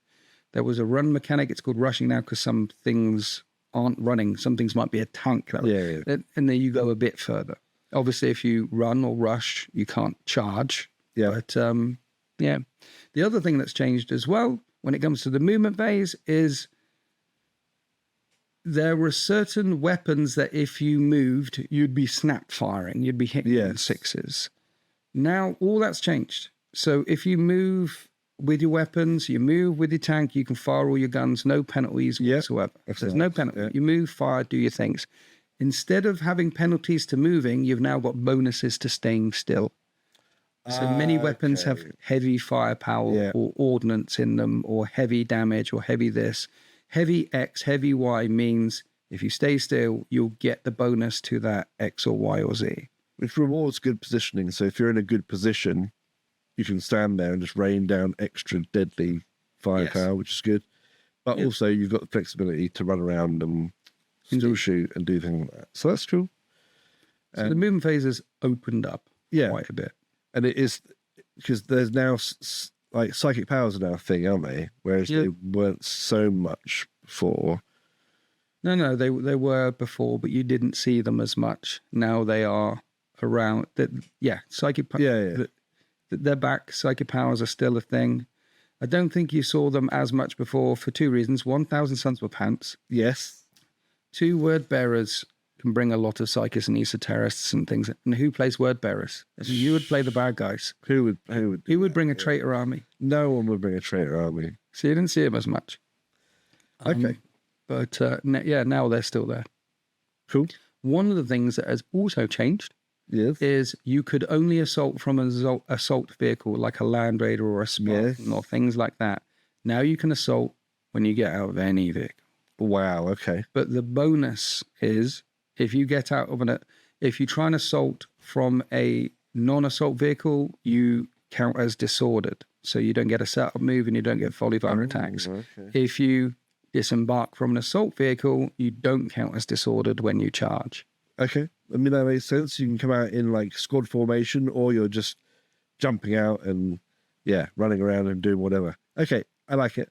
there was a run mechanic. It's called rushing now because some things aren't running. Some things might be a tank. And then you go a bit further. Obviously, if you run or rush, you can't charge. Yeah. But, yeah. The other thing that's changed as well when it comes to the movement phase is there were certain weapons that if you moved, you'd be snap firing. You'd be hitting sixes. Now, all that's changed. So if you move with your weapons, you move with your tank, you can fire all your guns, no penalties whatsoever. There's no penalty. Yeah. You move, fire, do your things. Instead of having penalties to moving, you've now got bonuses to staying still. So many weapons have Okay. heavy firepower Yeah. or ordnance in them, or heavy damage, or heavy this. Heavy X, heavy Y means if you stay still, you'll get the bonus to that X or Y or Z. Which rewards good positioning. So if you're in a good position, you can stand there and just rain down extra deadly firepower, which is good. But Yep. also you've got the flexibility to run around and still Indeed. shoot and do things like that. So that's cool. So the movement phase has opened up quite a bit. And it is because there's now like psychic powers are now a thing, aren't they? Whereas they weren't so much before. No, they were before, but you didn't see them as much. Now they are around. Psychic. They're back. Psychic powers are still a thing. I don't think you saw them as much before for two reasons. 1,000 Suns were pants. Yes. 2, word bearers can bring a lot of psychics and esoterists and things. And who plays word bearers? You would play the bad guys. Who would bring a traitor army? No one would bring a traitor army. So you didn't see them as much. Okay. But now they're still there. Cool. One of the things that has also changed is you could only assault from an assault vehicle like a Land Raider or a Spartan or things like that. Now you can assault when you get out of any vehicle. Wow, okay. But the bonus is if you get out of if you try and assault from a non-assault vehicle, you count as disordered. So you don't get a setup move and you don't get volley fire attacks. Okay. If you disembark from an assault vehicle, you don't count as disordered when you charge. Okay. I mean, that makes sense. You can come out in like squad formation or you're just jumping out and, running around and doing whatever. Okay. I like it.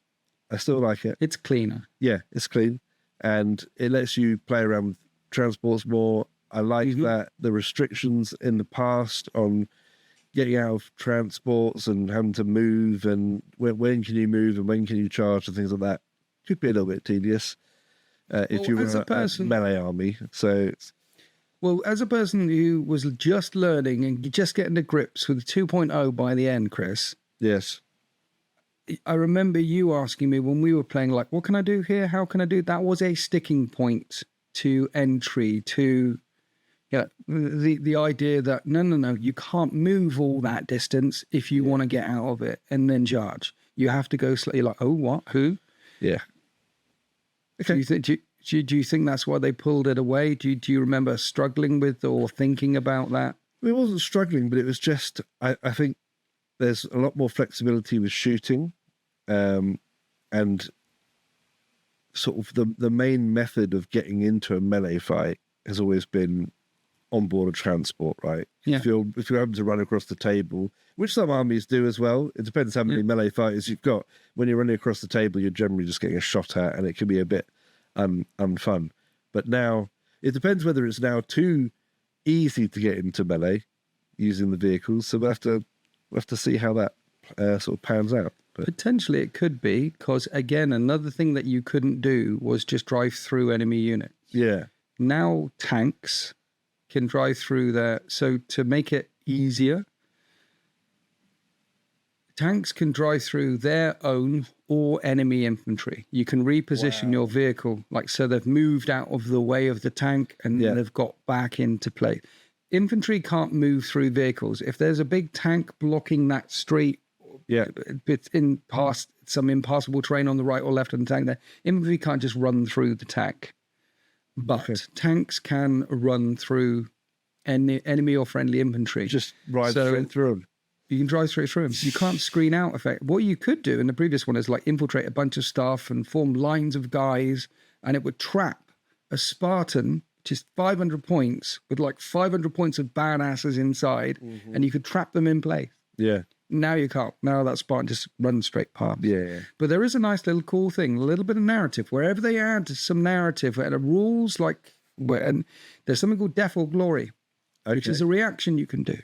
I still like it. It's cleaner. Yeah, it's clean. And it lets you play around with transports more. I like that the restrictions in the past on getting out of transports and having to move and when can you move and when can you charge and things like that could be a little bit tedious if you were a melee army. So, well, as a person who was just learning and just getting to grips with 2.0 by the end, Chris. Yes. I remember you asking me when we were playing, like, what can I do here? How can I do? That was a sticking point to entry, to the idea that no, you can't move all that distance if you want to get out of it and then charge. You have to go slightly like, oh, what? Who? Yeah. Okay. Do you think that's why they pulled it away? Do you remember struggling with or thinking about that? It wasn't struggling, but it was just, I think there's a lot more flexibility with shooting. And sort of the main method of getting into a melee fight has always been on board a transport, right? Yeah. If you're having to run across the table, which some armies do as well, it depends how many melee fighters you've got. When you're running across the table, you're generally just getting a shot at, and it can be a bit unfun. But now, it depends whether it's now too easy to get into melee using the vehicles. So we'll have to see how that sort of pans out. But potentially it could be, because again, another thing that you couldn't do was just drive through enemy units. Yeah. Now tanks can drive through there. So to make it easier, tanks can drive through their own or enemy infantry. You can reposition your vehicle, like, so they've moved out of the way of the tank and they've got back into play. Infantry can't move through vehicles. If there's a big tank blocking that street, it's past some impassable terrain on the right or left of the tank there, infantry can't just run through the tank. But tanks can run through enemy or friendly infantry. Just ride straight through them. You can drive straight through them. You can't screen out effect. What you could do in the previous one is like infiltrate a bunch of stuff and form lines of guys, and it would trap a Spartan, which is 500 points, with like 500 points of badasses inside, and you could trap them in place. Yeah. Now you can't. Now that Spartan just runs straight past. Yeah. But there is a nice little cool thing, a little bit of narrative. Wherever they add some narrative, and the rules and there's something called Death or Glory, which is a reaction you can do.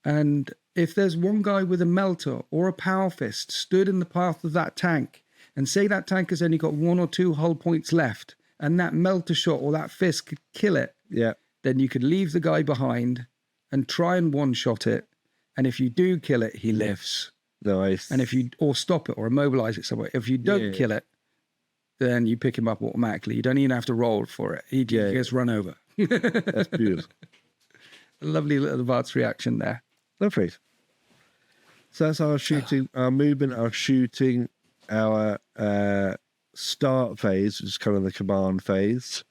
And if there's one guy with a melter or a power fist stood in the path of that tank, and say that tank has only got 1 or 2 hull points left, and that melter shot or that fist could kill it, then you could leave the guy behind and try and one-shot it. And if you do kill it, he lives. Nice. And or stop it or immobilize it somewhere. If you don't kill it, then you pick him up automatically. You don't even have to roll for it. He gets run over. That's beautiful. A lovely little advanced reaction there. Lovely. So that's our shooting, our movement, our shooting, our start phase, which is kind of the command phase.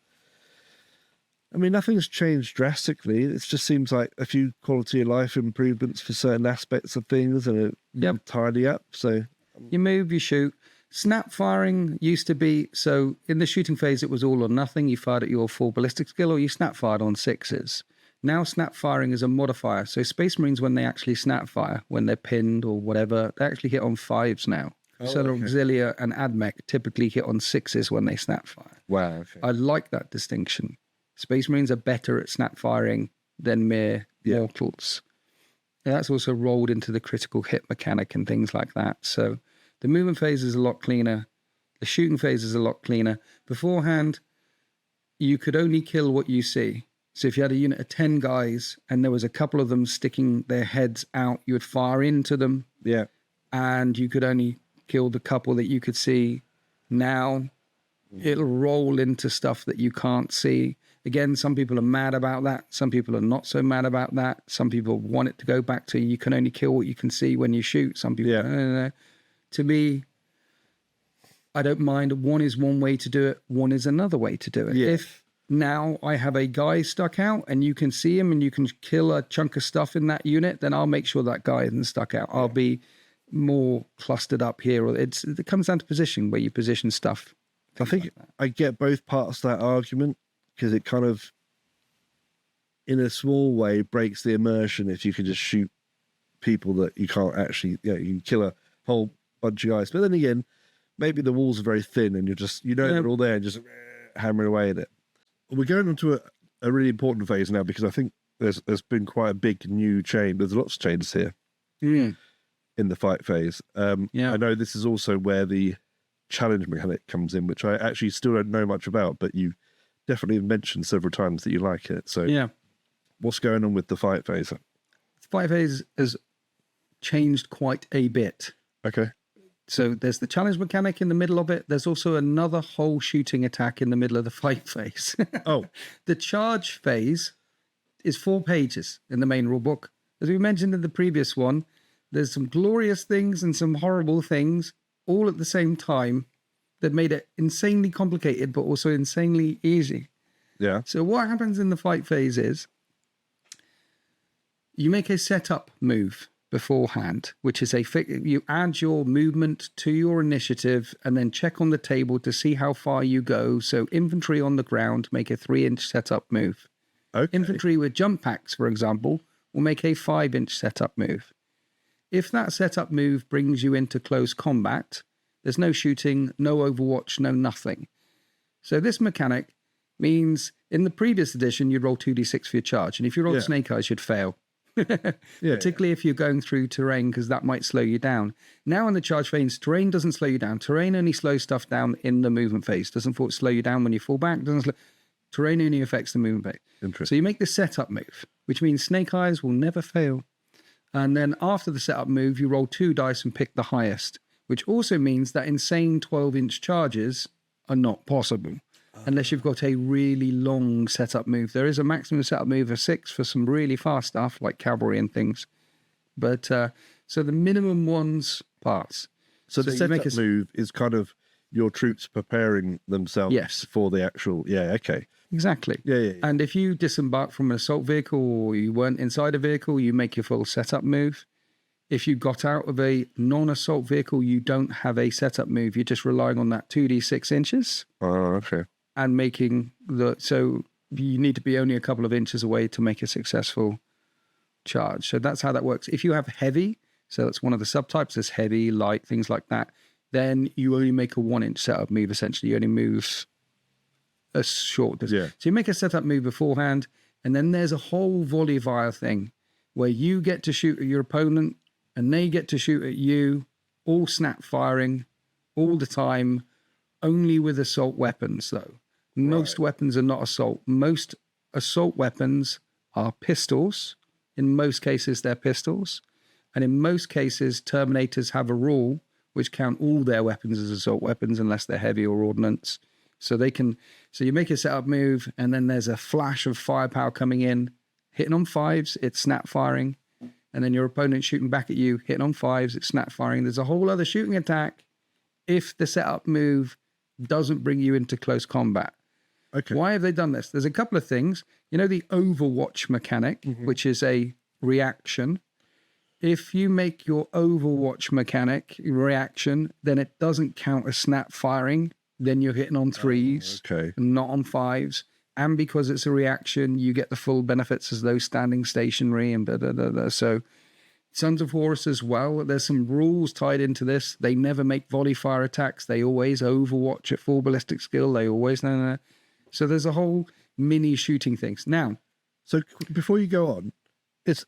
I mean, nothing's changed drastically. It just seems like a few quality of life improvements for certain aspects of things and a tidy up. So you move, you shoot. Snap firing used to be, so in the shooting phase, it was all or nothing. You fired at your full ballistic skill or you snap fired on 6s. Now snap firing is a modifier. So Space Marines, when they actually snap fire, when they're pinned or whatever, they actually hit on 5s now. Solar Auxilia and AdMech typically hit on 6s when they snap fire. Wow. Okay. I like that distinction. Space Marines are better at snap firing than mere mortals. And that's also rolled into the critical hit mechanic and things like that. So the movement phase is a lot cleaner. The shooting phase is a lot cleaner. Beforehand, you could only kill what you see. So if you had a unit of 10 guys and there was a couple of them sticking their heads out, you would fire into them. Yeah. And you could only kill the couple that you could see. Now it'll roll into stuff that you can't see. Again, some people are mad about that. Some people are not so mad about that. Some people want it to go back to you can only kill what you can see when you shoot. Some people, no. To me, I don't mind. One is one way to do it. One is another way to do it. Yeah. If now I have a guy stuck out and you can see him and you can kill a chunk of stuff in that unit, then I'll make sure that guy isn't stuck out. I'll be more clustered up here. Or it comes down to position, where you position stuff. I think I get both parts of that argument, because it kind of, in a small way, breaks the immersion if you can just shoot people that you can't actually, you can kill a whole bunch of guys. But then again, maybe the walls are very thin and you're just, they're all there and just hammering away at it. We're going on to a really important phase now, because I think there's been quite a big new change. There's lots of changes here in the fight phase. I know this is also where the challenge mechanic comes in, which I actually still don't know much about, but you definitely mentioned several times that you like it. So what's going on with the fight phase? The fight phase has changed quite a bit. Okay. So there's the challenge mechanic in the middle of it. There's also another whole shooting attack in the middle of the fight phase. The charge phase is 4 pages in the main rulebook. As we mentioned in the previous one, there's some glorious things and some horrible things all at the same time that made it insanely complicated, but also insanely easy. Yeah. So what happens in the fight phase is you make a setup move beforehand, which is you add your movement to your initiative and then check on the table to see how far you go. So infantry on the ground make a 3-inch setup move. Okay. Infantry with jump packs, for example, will make a 5-inch setup move. If that setup move brings you into close combat, there's no shooting, no overwatch, no nothing. So this mechanic means in the previous edition, you'd roll 2d6 for your charge. And if you rolled Snake Eyes, you'd fail. Particularly if you're going through terrain, because that might slow you down. Now in the charge phase, terrain doesn't slow you down. Terrain only slows stuff down in the movement phase. Doesn't slow you down when you fall back. Terrain only affects the movement phase. So you make the setup move, which means Snake Eyes will never fail. And then after the setup move, you roll 2 dice and pick the highest, which also means that insane 12-inch charges are not possible unless you've got a really long setup move. There is a maximum setup move of 6 for some really fast stuff like cavalry and things. But so the minimum ones pass. So the setup move is kind of your troops preparing themselves for the actual... Yeah, okay. Exactly. Yeah. And if you disembark from an assault vehicle or you weren't inside a vehicle, you make your full setup move. If you got out of a non-assault vehicle, you don't have a setup move. You're just relying on that 2d6 inches. Oh, okay. And making so you need to be only a couple of inches away to make a successful charge. So that's how that works. If you have heavy, so that's one of the subtypes, there's heavy, light, things like that, then you only make a 1-inch setup move, essentially. You only move a short distance. So you make a setup move beforehand, and then there's a whole volley fire thing where you get to shoot at your opponent and they get to shoot at you, all snap firing, all the time, only with assault weapons, though. Most weapons are not assault. Most assault weapons are pistols. In most cases, they're pistols. And in most cases, Terminators have a rule which count all their weapons as assault weapons unless they're heavy or ordnance. So you make a setup move, and then there's a flash of firepower coming in. Hitting on 5s, it's snap firing. and then your opponent shooting back at you, hitting on 5s, it's snap firing. There's a whole other shooting attack if the setup move doesn't bring you into close combat. Okay. Why have they done this? There's a couple of things. You know, the Overwatch mechanic, which is a reaction. If you make your Overwatch mechanic reaction, then it doesn't count as snap firing. Then you're hitting on 3s, not on 5s. And because it's a reaction, you get the full benefits as those standing stationary and blah, blah, blah, blah. So Sons of Horus as well, there's some rules tied into this. They never make volley fire attacks. They always Overwatch at full ballistic skill. They always... So there's a whole mini shooting things. Now... So before you go on,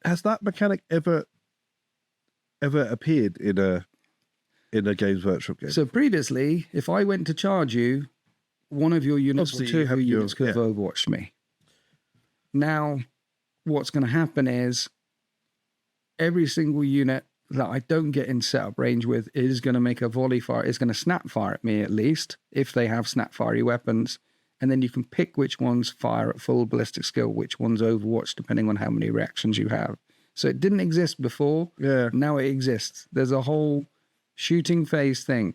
has that mechanic ever appeared in a Games Workshop game? So previously, if I went to charge you, one of your units or two of your units could have overwatched me. Now, what's going to happen is every single unit that I don't get in setup range with is going to make a volley fire, is going to snap fire at me at least, if they have snap fiery weapons. And then you can pick which ones fire at full ballistic skill, which ones overwatch, depending on how many reactions you have. So it didn't exist before. Yeah. Now it exists. There's a whole shooting phase thing.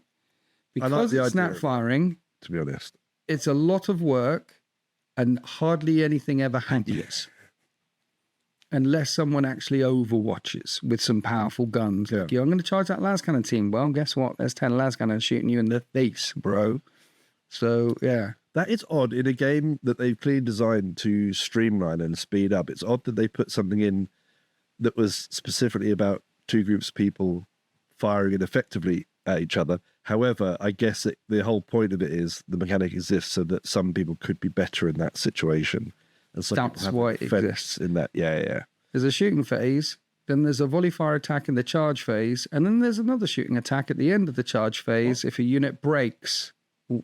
Because it's snap firing, to be honest, it's a lot of work and hardly anything ever happens. Unless someone actually overwatches with some powerful guns. Like, I'm going to charge that las cannon team. Well, guess what? There's 10 las cannons shooting you in the face, bro. So, yeah. That is odd in a game that they've clearly designed to streamline and speed up. It's odd that they put something in that was specifically about two groups of people firing effectively at each other. However, I guess the whole point of it is the mechanic exists so that some people could be better in that situation. And some that's why it exists. In that, yeah. There's a shooting phase, then there's a volley fire attack in the charge phase, and then there's another shooting attack at the end of the charge phase. If a unit breaks,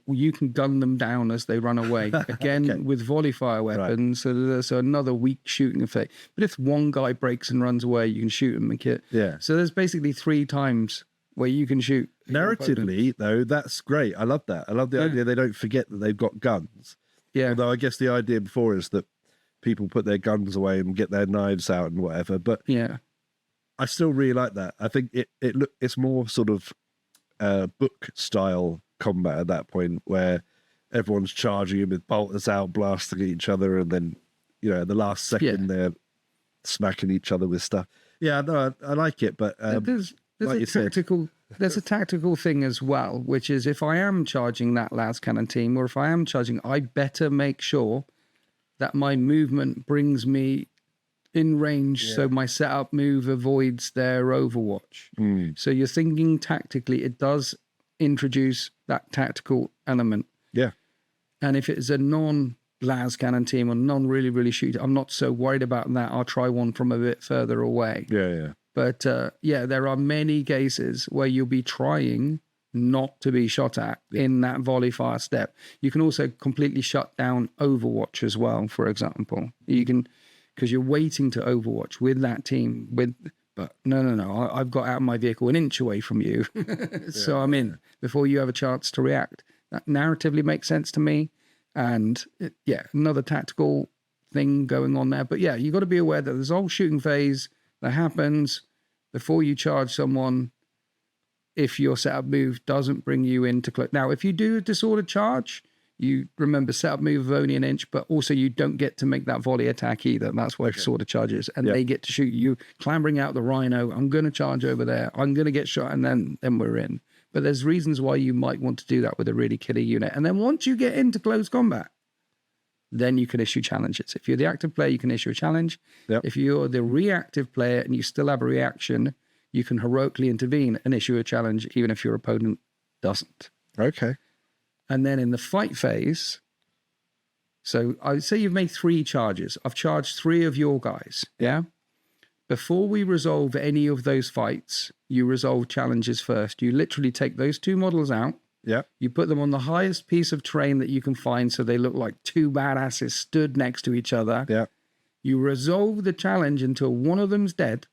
you can gun them down as they run away. Again, with volley fire weapons, so there's another weak shooting effect. But if one guy breaks and runs away, you can shoot him and kill. Yeah. So there's basically 3 times where you can shoot. Narratively, though, that's great. I love that. I love the idea they don't forget that they've got guns. Yeah. Although I guess the idea before is that people put their guns away and get their knives out and whatever. But yeah, I still really like that. I think it's more sort of book style combat at that point where everyone's charging with bolters out, blasting at each other, and then the last second they're smacking each other with stuff. Yeah, no, I like it, but there's like a tactical thing as well, which is if I am charging that las cannon team, or if I am charging, I better make sure that my movement brings me in range, so my setup move avoids their overwatch. So you're thinking tactically, it does introduce that tactical element. Yeah. And if it's a non-las cannon team or non-really, really shoot, I'm not so worried about that. I'll try one from a bit further away. Yeah. But there are many cases where you'll be trying not to be shot at in that volley fire step. You can also completely shut down overwatch as well, for example. You can, because you're waiting to overwatch with that team, but no, I've got out of my vehicle an inch away from you. So I'm in before you have a chance to react. That narratively makes sense to me. And another tactical thing going on there. But you got to be aware that there's a whole shooting phase that happens before you charge someone if your setup move doesn't bring you into close. Now, if you do a disordered charge, you remember setup move of only an inch, but also you don't get to make that volley attack either. That's why disordered charges, and they get to shoot you clambering out the rhino. I'm going to charge over there. I'm going to get shot, and then we're in. But there's reasons why you might want to do that with a really killer unit. And then once you get into close combat, then you can issue challenges. If you're the active player, you can issue a challenge. Yep. If you're the reactive player and you still have a reaction, you can heroically intervene and issue a challenge, even if your opponent doesn't. Okay. And then in the fight phase, so I would say you've made 3 charges. I've charged 3 of your guys, yeah? Before we resolve any of those fights, you resolve challenges first. You literally take those 2 models out. Yeah. You put them on the highest piece of terrain that you can find so they look like 2 badasses stood next to each other. Yeah. You resolve the challenge until one of them's dead.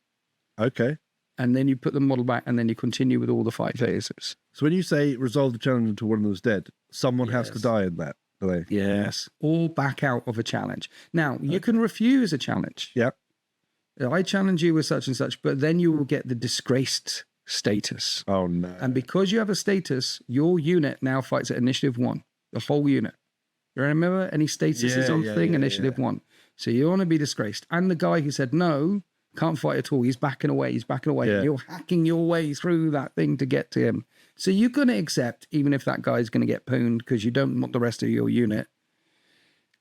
Okay. And then you put the model back, and then you continue with all the fight phases. So when you say resolve the challenge until one of them's dead, someone has to die in that, do they? Yes. Or back out of a challenge. Now, you can refuse a challenge. Yep. I challenge you with such and such, but then you will get the disgraced status. Oh no. And because you have a status, your unit now fights at initiative 1, the whole unit. You remember any statuses on thing? Initiative 1. So you want to be disgraced. And the guy who said no can't fight at all. He's backing away. Yeah. You're hacking your way through that thing to get to him. So you're going to accept, even if that guy's going to get pwned because you don't want the rest of your unit.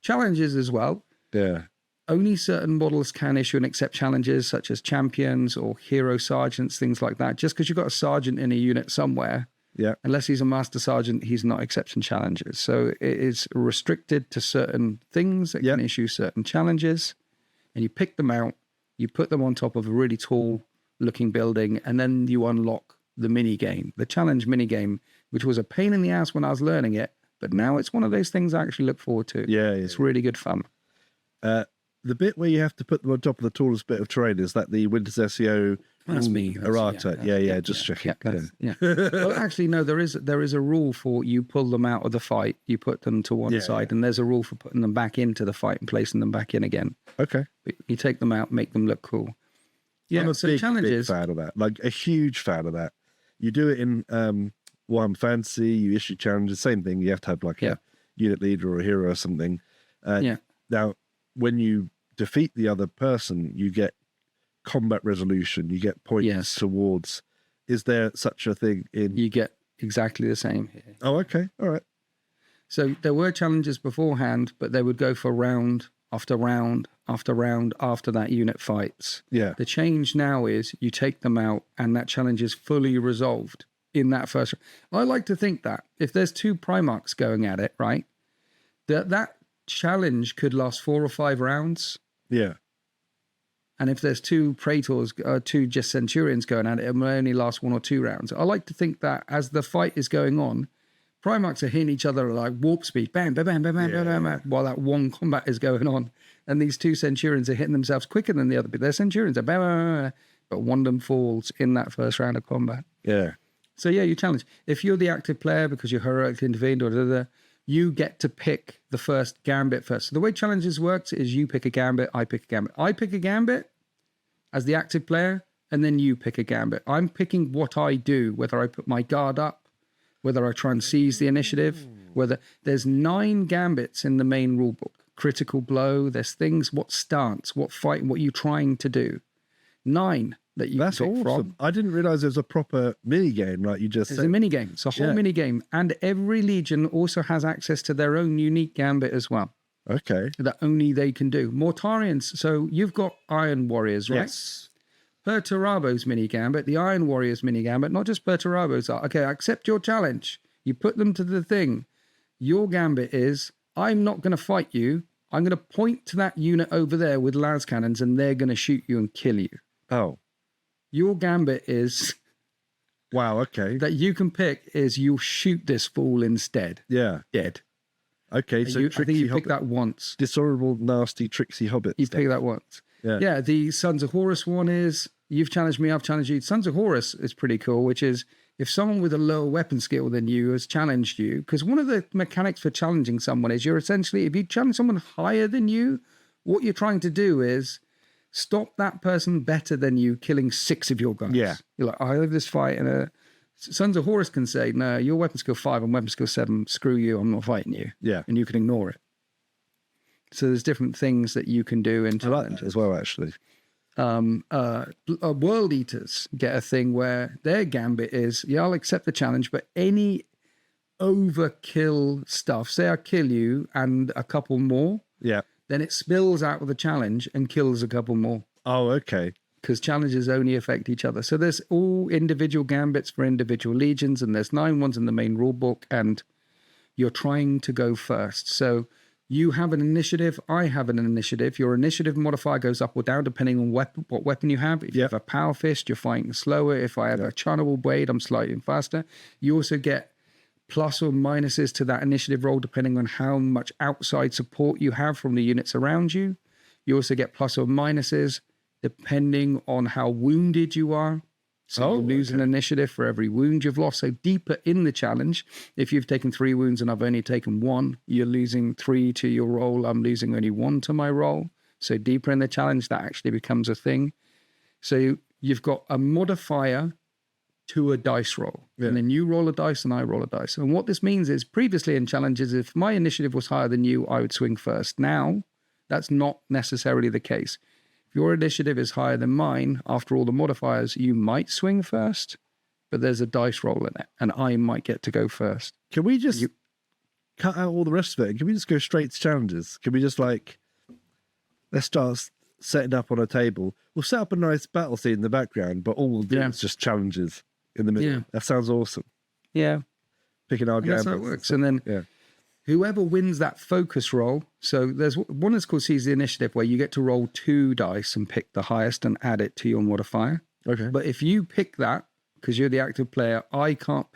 Challenges as well. Yeah. Only certain models can issue and accept challenges, such as champions or hero sergeants, things like that. Just because you've got a sergeant in a unit somewhere, unless he's a master sergeant, he's not accepting challenges. So it is restricted to certain things that can issue certain challenges. And you pick them out, you put them on top of a really tall looking building, and then you unlock the mini game, the challenge mini game, which was a pain in the ass when I was learning it. But now it's one of those things I actually look forward to. Yeah. It's really good fun. The bit where you have to put them on top of the tallest bit of terrain, is that the Winter's SEO That's me. errata? Just checking. Well, actually, no, there is a rule for you pull them out of the fight, you put them to one side, and there's a rule for putting them back into the fight and placing them back in again. Okay. But you take them out, make them look cool. Yeah, I'm a so big challenges. fan of that. Like a huge fan of that. You do it in Warhammer Fantasy, you issue challenges, same thing. You have to have like a unit leader or a hero or something. Now, when you defeat the other person, you get combat resolution, you get points towards. Is there such a thing in? You get exactly the same here. Oh, okay. All right. So there were challenges beforehand, but they would go for round after round after round after that unit fights. Yeah. The change now is you take them out and that challenge is fully resolved in that first. I like to think that if there's 2 Primarchs going at it, right, that challenge could last 4 or 5 rounds. Yeah. And if there's 2 Praetors, 2 just Centurions going at it, it may only last 1 or 2 rounds. I like to think that as the fight is going on, Primarchs are hitting each other like warp speed, bam, bam, bam, bam, bam, bam, bam, while that one combat is going on. And these 2 Centurions are hitting themselves quicker than the other. But they're Centurions, bam, bam, bam, bam, but one of them falls in that first round of combat. Yeah. So you challenge. If you're the active player because you're heroically intervened you get to pick the first gambit first. So the way challenges works is you pick a gambit, I pick a gambit. I pick a gambit as the active player, and then you pick a gambit. I'm picking what I do, whether I put my guard up, whether I try and seize the initiative, whether there's 9 gambits in the main rulebook. Critical blow, there's things, what stance, what fight, what you're trying to do. 9 that you That's can pick awesome. from. I didn't realize there was a proper mini game, like you just It's said. a mini game. It's a whole mini game. And every legion also has access to their own unique gambit as well. Okay. That only they can do. Mortarians. So you've got Iron Warriors, right? Yes. Perturabo's mini gambit, the Iron Warriors mini gambit, not just Perturabo's. Okay, I accept your challenge. You put them to the thing. Your gambit is, I'm not going to fight you. I'm going to point to that unit over there with las cannons and they're going to shoot you and kill you. Oh. Your gambit is... Wow, okay. That you can pick is you'll shoot this fool instead. Yeah. Dead. Okay, so I think you pick that once. Dishonorable, nasty, tricksy hobbit. You pick that once. Yeah, the Sons of Horus one is, you've challenged me, I've challenged you. Sons of Horus is pretty cool, which is if someone with a lower weapon skill than you has challenged you, because one of the mechanics for challenging someone is you're essentially, if you challenge someone higher than you, what you're trying to do is stop that person better than you killing 6 of your guys. Yeah. You're like, I have this fight, and Sons of Horus can say, no, your weapon skill 5 and weapon skill 7, screw you, I'm not fighting you. Yeah. And you can ignore it. So there's different things that you can do in I like that as well, actually. World Eaters get a thing where their gambit is, I'll accept the challenge, but any overkill stuff, say I kill you and a couple more, then it spills out of the challenge and kills a couple more. Oh, okay. Because challenges only affect each other. So there's all individual gambits for individual legions, and there's 9 ones in the main rulebook, and you're trying to go first. So you have an initiative, I have an initiative. Your initiative modifier goes up or down depending on what weapon you have. If you have a power fist, you're fighting slower. If I have a channelable blade, I'm slightly faster. You also get plus or minuses to that initiative roll depending on how much outside support you have from the units around you. You also get plus or minuses depending on how wounded you are. So you lose an initiative for every wound you've lost. So deeper in the challenge, if you've taken 3 wounds and I've only taken 1, you're losing 3 to your roll. I'm losing only 1 to my roll. So deeper in the challenge, that actually becomes a thing. So you've got a modifier to a dice roll. Yeah. And then you roll a dice and I roll a dice. And what this means is previously in challenges, if my initiative was higher than you, I would swing first. Now, that's not necessarily the case. If your initiative is higher than mine, after all the modifiers, you might swing first, but there's a dice roll in it, and I might get to go first. Can we just cut out all the rest of it? Can we just go straight to challenges? Can we just like, let's start setting up on a table. We'll set up a nice battle scene in the background, but all we'll do is just challenges in the middle. Yeah. That sounds awesome. Yeah. Picking our That's how it works. And then whoever wins that focus roll, so there's one that's called Seize the Initiative, where you get to roll 2 dice and pick the highest and add it to your modifier. Okay. But if you pick that, because you're the active player, you can't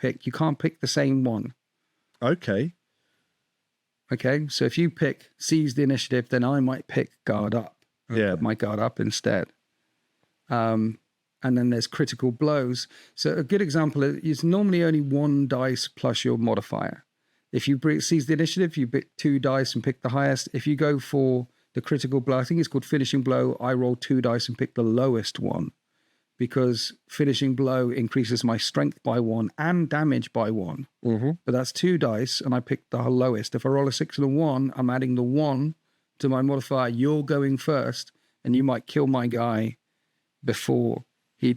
pick the same one. Okay. Okay, so if you pick Seize the Initiative, then I might pick Guard Up. Yeah. Put my Guard Up instead. And then there's critical blows. So a good example is normally only 1 dice plus your modifier. If you seize the initiative, you pick 2 dice and pick the highest. If you go for the critical blow, I think it's called finishing blow, I roll 2 dice and pick the lowest one, because finishing blow increases my strength by 1 and damage by 1. Mm-hmm. But that's 2 dice and I pick the lowest. If I roll a 6 and a 1, I'm adding the 1 to my modifier. You're going first, and you might kill my guy before he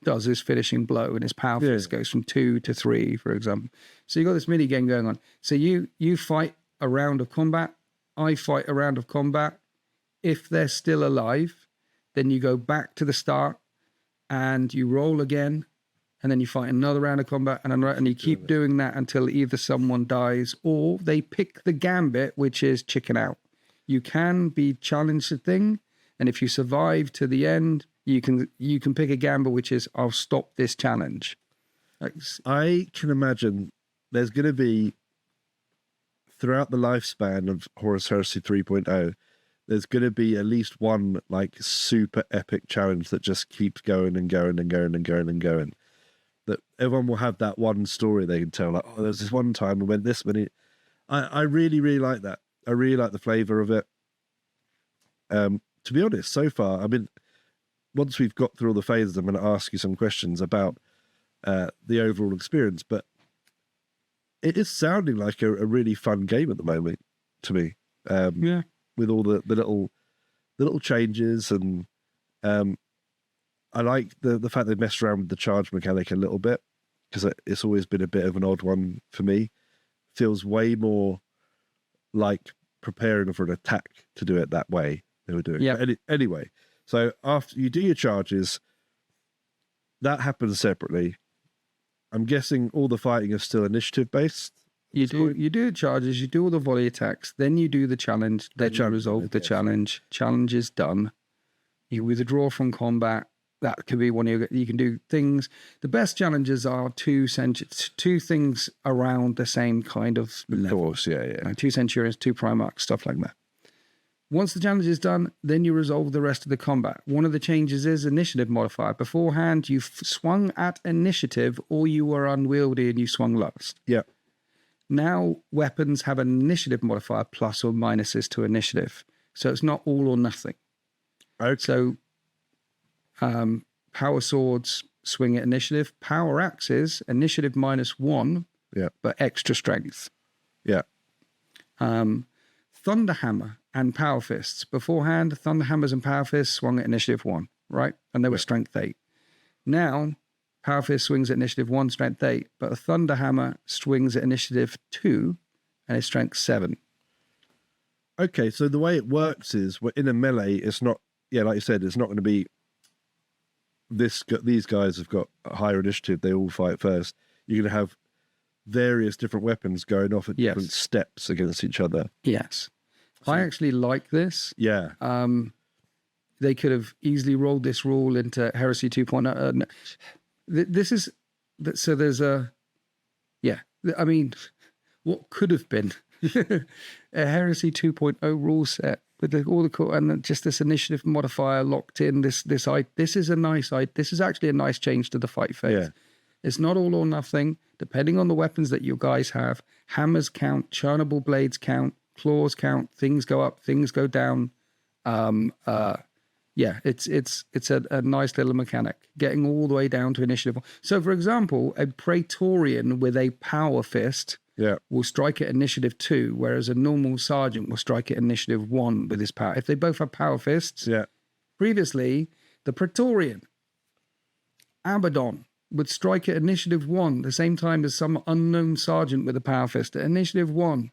does his finishing blow, and his power fist goes from 2 to 3, for example. So you got this mini game going on. So you fight a round of combat, I fight a round of combat. If they're still alive, then you go back to the start and you roll again, and then you fight another round of combat, and you keep doing that until either someone dies or they pick the gambit, which is chicken out. You can be challenged a thing, and if you survive to the end, you can pick a gambit, which is, I'll stop this challenge. I can imagine there's going to be, throughout the lifespan of Horus Heresy 3.0, there's going to be at least one like super epic challenge that just keeps going and going and going and going and going. That everyone will have that one story they can tell, like, oh, there's this one time we went this many. I really, really like that. I really like the flavour of it. To be honest, so far, I mean, once we've got through all the phases, I'm going to ask you some questions about the overall experience, but it is sounding like a really fun game at the moment to me. With all the little changes, and I like the fact they messed around with the charge mechanic a little bit, because it's always been a bit of an odd one for me. Feels way more like preparing for an attack to do it that way they were doing. Yeah. Anyway, so after you do your charges, that happens separately. I'm guessing all the fighting is still initiative based. You do charges, you do all the volley attacks, then you do the challenge, then you resolve the challenge. Challenge is done. You withdraw from combat. That could be one you can do things. The best challenges are two things around the same kind of level. Of course, yeah. 2 Centurions, 2 Primarchs, stuff like that. Once the challenge is done, then you resolve the rest of the combat. One of the changes is initiative modifier. Beforehand, you swung at initiative, or you were unwieldy and you swung last. Yeah. Now weapons have an initiative modifier, plus or minuses to initiative. So it's not all or nothing. Okay. So power swords swing at initiative. Power axes, initiative -1, but extra strength. Yeah. Thunderhammer and power fists. Beforehand, thunderhammers and power fists swung at initiative 1, right? And they were strength 8. Now, power fist swings at initiative 1, strength 8, but a thunderhammer swings at initiative 2 and it's strength 7. Okay, so the way it works is, we're in a melee, it's not, like you said, it's not going to be these guys have got a higher initiative, they all fight first. You're going to have various different weapons going off at different steps against each other. Yes. I actually like this. Yeah. They could have easily rolled this rule into Heresy 2.0. This is, so there's I mean, what could have been a Heresy 2.0 rule set with all the cool, and just this initiative modifier locked in. This is actually a nice change to the fight phase. Yeah. It's not all or nothing. Depending on the weapons that you guys have, hammers count, churnable blades count, claws count, things go up, things go down. Yeah, it's a nice little mechanic, getting all the way down to initiative. So, for example, a Praetorian with a power fist will strike at initiative 2, whereas a normal sergeant will strike at initiative 1 with his power. If they both have power fists, previously, the Praetorian, Abaddon, would strike at initiative 1 the same time as some unknown sergeant with a power fist at initiative 1.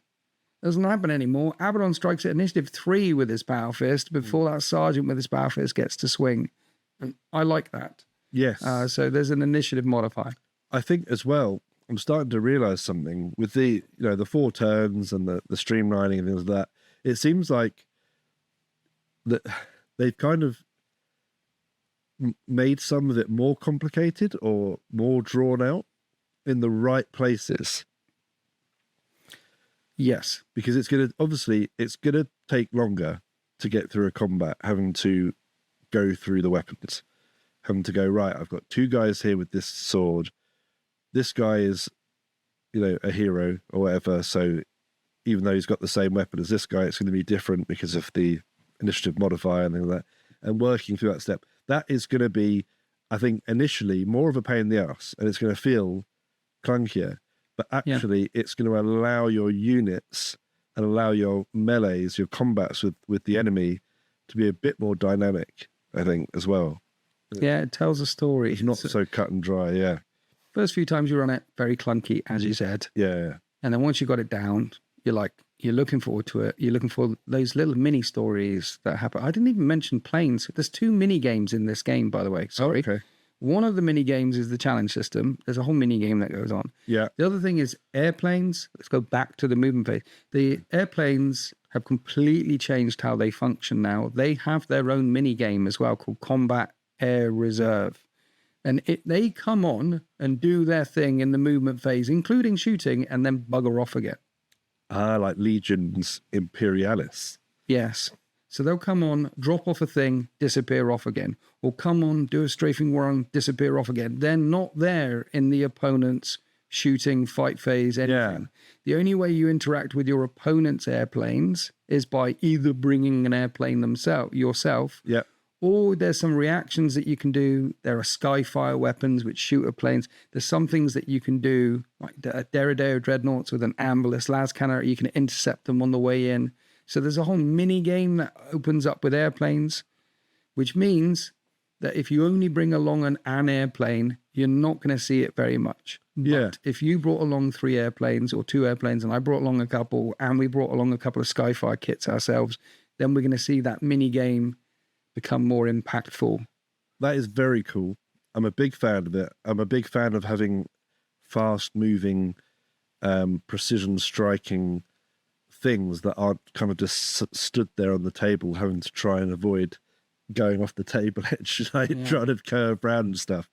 Doesn't happen anymore. Abaddon strikes at initiative 3 with his power fist before that sergeant with his power fist gets to swing. And I like that. Yes. So there's an initiative modifier. I think as well, I'm starting to realize something with the, the 4 turns and the streamlining and things like that. It seems like that they've kind of made some of it more complicated or more drawn out in the right places. Yes, because it's going to take longer to get through a combat, having to go through the weapons, having to go, right, I've got 2 guys here with this sword. This guy is, a hero or whatever. So even though he's got the same weapon as this guy, it's going to be different because of the initiative modifier and things like that. And working through that step, that is going to be, I think, initially more of a pain in the ass, and it's going to feel clunkier. But actually, it's going to allow your units and allow your melees, your combats with the enemy to be a bit more dynamic, I think, as well. Yeah, it tells a story. It's not so cut and dry, First few times you run it, very clunky, as you said. Yeah. And then once you got it down, you're looking forward to it. You're looking for those little mini stories that happen. I didn't even mention planes. There's 2 mini games in this game, by the way. Sorry. Oh, okay. One of the mini games is the challenge system. There's a whole mini game that goes on. Yeah. The other thing is airplanes. Let's go back to the movement phase. The airplanes have completely changed how they function now. They have their own mini game as well called Combat Air Reserve. And they come on and do their thing in the movement phase, including shooting, and then bugger off again. Like Legions Imperialis. Yes. So they'll come on, drop off a thing, disappear off again. Or come on, do a strafing run, disappear off again. They're not there in the opponent's shooting, fight phase, anything. Yeah. The only way you interact with your opponent's airplanes is by either bringing an airplane yourself, or there's some reactions that you can do. There are skyfire weapons which shoot at planes. There's some things that you can do, like Derrideo dreadnoughts with an amberless las cannon. You can intercept them on the way in. So there's a whole mini game that opens up with airplanes, which means that if you only bring along an airplane, you're not going to see it very much. But if you brought along 3 airplanes or 2 airplanes, and I brought along a couple, and we brought along a couple of Skyfire kits ourselves, then we're going to see that mini game become more impactful. That is very cool. I'm a big fan of it. I'm a big fan of having fast-moving, precision striking things that aren't kind of just stood there on the table having to try and avoid going off the table edge, trying to curve around and stuff.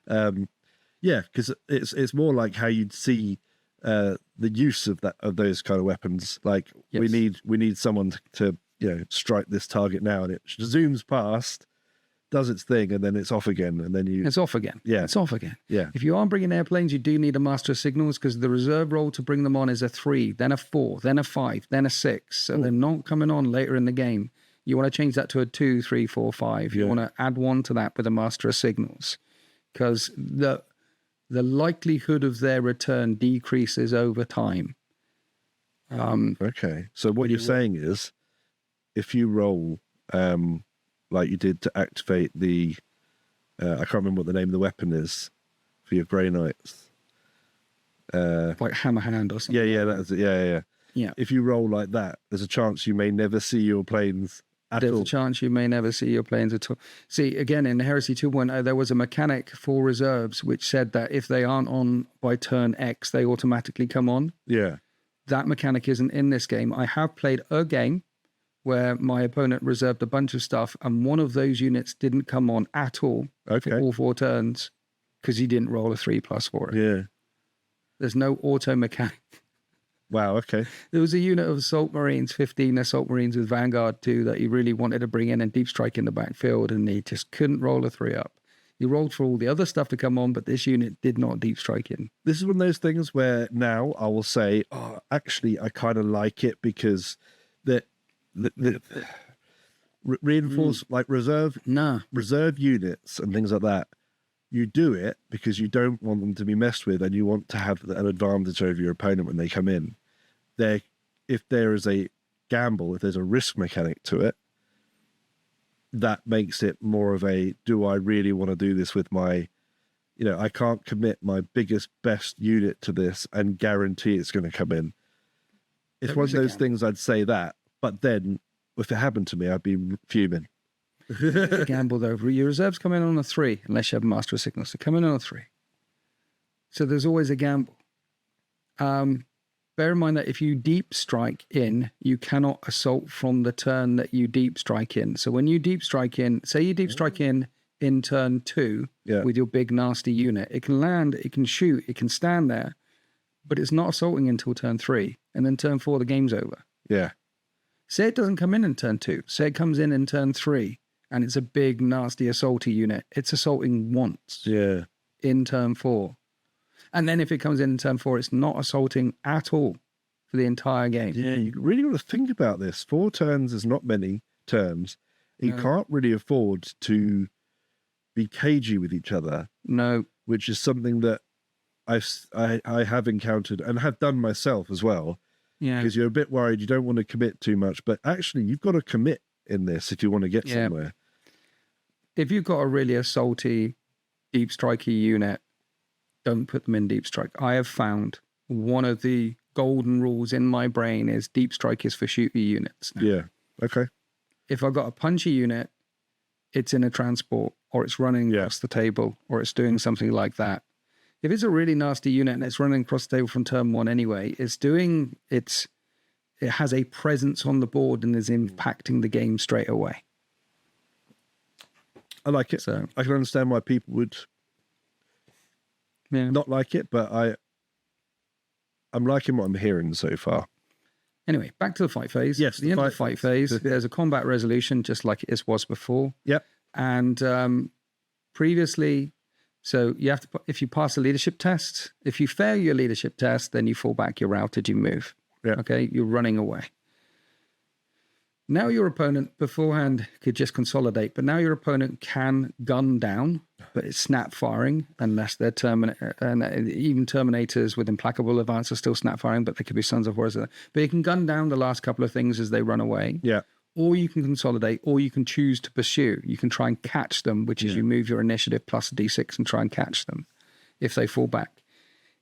Because it's more like how you'd see the use of those kind of weapons. Like we need someone to strike this target now, and it zooms past, does its thing, and then it's off again, and then it's off again. Yeah, it's off again. Yeah. If you aren't bringing airplanes, you do need a master of signals, because the reserve roll to bring them on is a 3, then a 4, then a 5, then a 6. So they're not coming on later in the game. You want to change that to a 2, 3, 4, 5. You want to add 1 to that with a master of signals, because the likelihood of their return decreases over time. Okay. So what you're saying is, if you roll like you did to activate the, I can't remember what the name of the weapon is for your Grey Knights. Like Hammer Hand or something. Yeah, that's it. Yeah. If you roll like that, there's a chance you may never see your planes at all. There's a chance you may never see your planes at all. See, again, in Heresy 2.0, there was a mechanic for reserves which said that if they aren't on by turn X, they automatically come on. Yeah. That mechanic isn't in this game. I have played a game where my opponent reserved a bunch of stuff, and one of those units didn't come on at all for all 4 turns because he didn't roll a 3+ for it. Yeah. There's no auto mechanic. Wow, okay. There was a unit of assault marines, 15 assault marines with Vanguard 2 that he really wanted to bring in and deep strike in the backfield, and he just couldn't roll a 3 up. He rolled for all the other stuff to come on, but this unit did not deep strike in. This is one of those things where now I will say, actually, I kind of like it because Reinforce like reserve units and things like that. You do it because you don't want them to be messed with, and you want to have an advantage over your opponent when they come in. If there is a gamble, if there's a risk mechanic to it, that makes it more of a, do I really want to do this with my, I can't commit my biggest, best unit to this and guarantee it's going to come in. It's one of those things I'd say that, but then if it happened to me, I'd be fuming. Gamble though. Your reserves come in on a 3, unless you have Master of Signals. They come in on a 3. So there's always a gamble. Bear in mind that if you deep strike in, you cannot assault from the turn that you deep strike in. So when you deep strike in, say you deep strike in turn 2 with your big nasty unit, it can land, it can shoot, it can stand there, but it's not assaulting until turn 3. And then turn 4, the game's over. Yeah. Say it doesn't come in turn 2. Say it comes in turn 3. And it's a big, nasty assaulty unit. It's assaulting once in turn 4. And then if it comes in turn 4, it's not assaulting at all for the entire game. Yeah, you really got to think about this. 4 turns is not many turns. You can't really afford to be cagey with each other. No. Which is something that I have encountered and have done myself as well. Yeah. Because you're a bit worried, you don't want to commit too much. But actually, you've got to commit in this if you want to get somewhere. If you've got a really assaulty, deep strikey unit, don't put them in deep strike. I have found one of the golden rules in my brain is deep strike is for shooty units. Now. Yeah. Okay. If I've got a punchy unit, it's in a transport or it's running across the table or it's doing something like that. If it's a really nasty unit and it's running across the table from turn 1 anyway, it has a presence on the board and is impacting the game straight away. I like it. So I can understand why people would not like it, but I'm liking what I'm hearing so far. Anyway, back to the fight phase. Yes, the end of the fight phase. There's a combat resolution, just like it was before. Yep. And previously, so you have to, if you pass a leadership test, if you fail your leadership test, then you fall back, you're routed, you move. Yeah. Okay, you're running away. Now your opponent beforehand could just consolidate, but now your opponent can gun down, but it's snap firing unless they're and even Terminators with implacable advance are still snap firing, but they could be Sons of Horus. But you can gun down the last couple of things as they run away. Yeah. Or you can consolidate, or you can choose to pursue. You can try and catch them, which is you move your initiative plus a d6 and try and catch them if they fall back.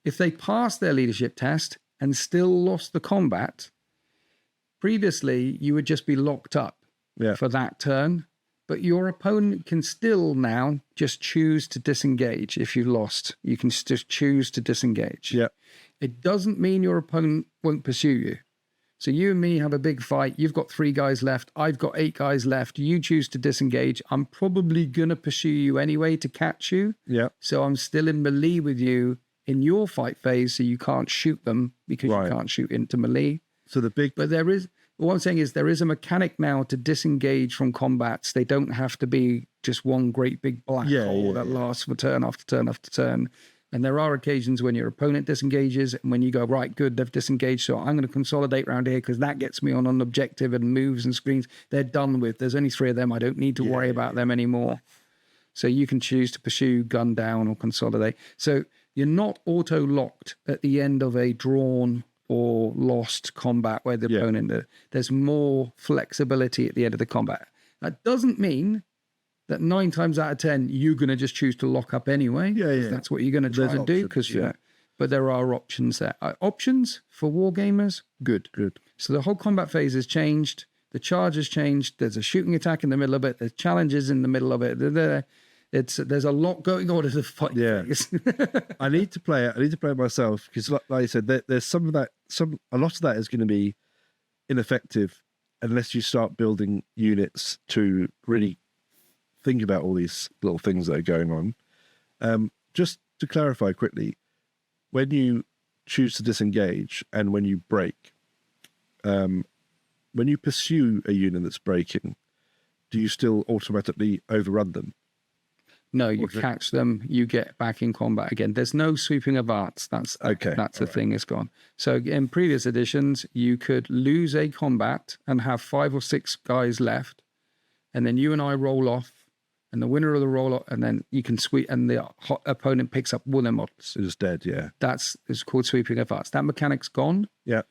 If they pass their leadership test and still lost the combat, previously you would just be locked up for that turn, but your opponent can still now just choose to disengage. If you lost, you can just choose to disengage. Yeah. It doesn't mean your opponent won't pursue you. So you and me have a big fight. You've got 3 guys left. I've got 8 guys left. You choose to disengage. I'm probably going to pursue you anyway to catch you. Yeah. So I'm still in melee with you in your fight phase, so you can't shoot them because you can't shoot into melee. So But what I'm saying is there is a mechanic now to disengage from combats. They don't have to be just one great big black hole that lasts for turn after turn after turn. And there are occasions when your opponent disengages and when you go, right, good, they've disengaged, so I'm going to consolidate around here because that gets me on an objective and moves and screens. They're done with. There's only 3 of them. I don't need to worry about them anymore. So you can choose to pursue, gun down, or consolidate. So you're not auto-locked at the end of a drawn or lost combat where the opponent, there's more flexibility at the end of the combat. That doesn't mean that 9 times out of 10, you're going to just choose to lock up anyway. Yeah. That's what you're going to try and do. But there are options there. Options for wargamers, good. So the whole combat phase has changed. The charge has changed. There's a shooting attack in the middle of it. There's challenges in the middle of it. There's a lot going on in the fight phase. I need to play it. I need to play it myself because, like I said, there's some of that. A lot of that is going to be ineffective unless you start building units to really think about all these little things that are going on. Just to clarify quickly, when you choose to disengage and when you break, when you pursue a unit that's breaking, do you still automatically overrun them? No, you catch them, you get back in combat again. There's no sweeping advance. That's the thing is gone. So in previous editions, you could lose a combat and have 5 or 6 guys left. and then you and I roll off, and the winner of the roll off, and then you can sweep, and the opponent picks up one of their models. It was dead, yeah. It's called sweeping advance. That mechanic's gone. Yeah.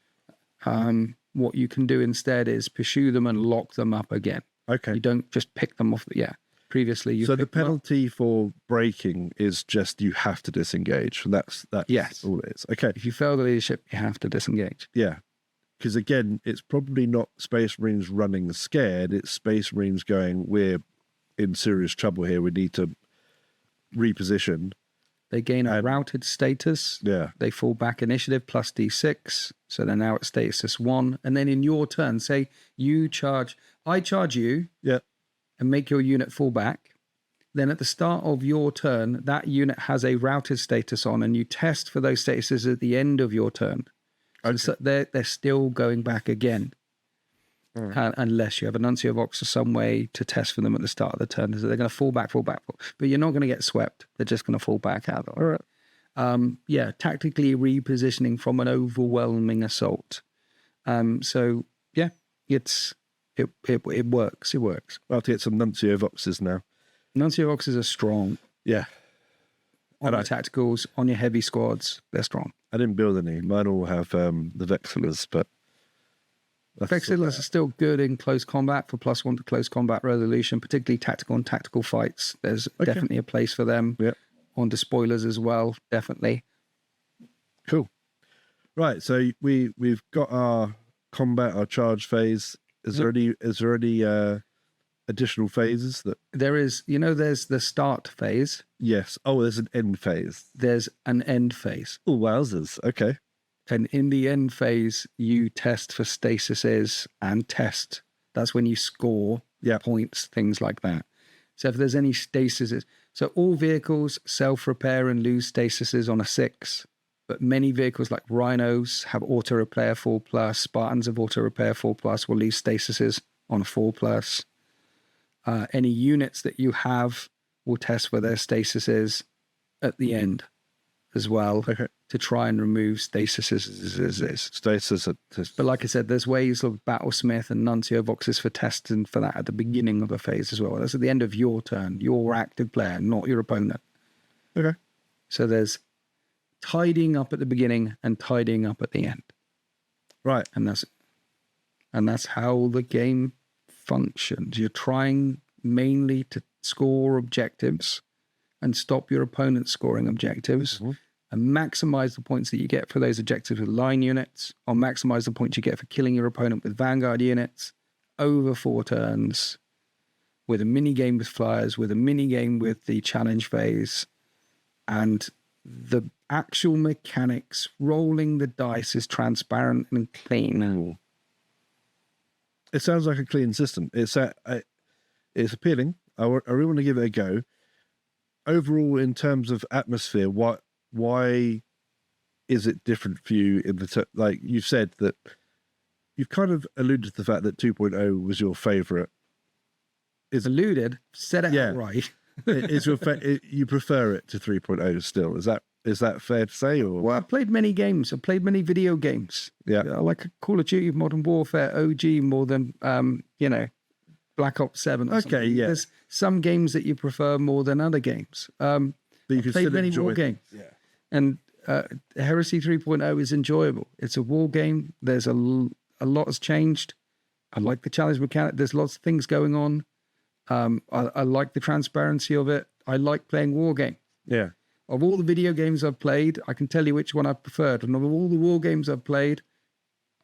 What you can do instead is pursue them and lock them up again. Okay. You don't just pick them off. Previously, you. So the penalty for breaking is just you have to disengage. That's yes. all it is. Okay. If you fail the leadership, you have to disengage. Yeah. Because again, it's probably not Space Marines running scared. It's Space Marines going, we're in serious trouble here. We need to reposition. They gain a routed status. Yeah. They fall back initiative plus D6. So they're now at status 1. And then in your turn, say I charge you. Yeah. And make your unit fall back. Then at the start of your turn, that unit has a routed status on, and you test for those statuses at the end of your turn. Okay. So they're still going back again. Unless you have a Nuncio Vox or some way to test for them at the start of the turn. So they're going to fall back. But you're not going to get swept. They're just going to fall back out. All right. Tactically repositioning from an overwhelming assault. It works. It works. I'll have to get some Nuncio Voxes now. Nuncio Voxes are strong. Yeah. On your tacticals, on your heavy squads, they're strong. I didn't build any. Mine all have the Vexillers, but... Vexillers are still good in close combat for +1 to close combat resolution, particularly tactical and tactical fights. There's definitely a place for them. Yeah. On despoilers as well, definitely. Cool. Right, so we've got our combat, our charge phase. Is there any additional phases that there is? There's the start phase. Yes. Oh, there's an end phase. There's an end phase. Oh, wowzers. Okay. And in the end phase, you test for stasises and test. That's when you score points, things like that. So if there's any stasises, so all vehicles self-repair and lose stasises on a 6. But many vehicles like Rhinos have auto repair 4+, Spartans have auto repair 4+, will lose stasises on a 4+. Any units that you have will test for their stasises at the end as well to try and remove stasises. Stasis. But like I said, there's ways of Battlesmith and Nuncio Voxes for testing for that at the beginning of a phase as well. That's at the end of your turn, your active player, not your opponent. Okay. So there's tidying up at the beginning and tidying up at the end. Right. And that's how the game functions. You're trying mainly to score objectives and stop your opponent scoring objectives and maximize the points that you get for those objectives with line units, or maximize the points you get for killing your opponent with vanguard units over 4 turns, with a mini game with flyers, with a mini game with the challenge phase, and the actual mechanics, rolling the dice, is transparent and clean. It sounds like a clean system. It's appealing. I really want to give it a go. Overall, in terms of atmosphere, why is it different for you? Like you've said that you've kind of alluded to the fact that 2.0 was your favorite. Said it outright. Is you prefer it to 3.0 still? Is that fair to say? Or well, I've played many games. I've played many video games. Yeah, I like Call of Duty, Modern Warfare, OG more than Black Ops 7. Okay, yeah. There's some games that you prefer more than other games. But you can played still many enjoy war games. Yeah. And Heresy 3.0 is enjoyable. It's a war game. There's a lot has changed. I like the challenge mechanic. There's lots of things going on. I like the transparency of it. I like playing war game. Yeah. Of all the video games I've played, I can tell you which one I preferred. And of all the war games I've played,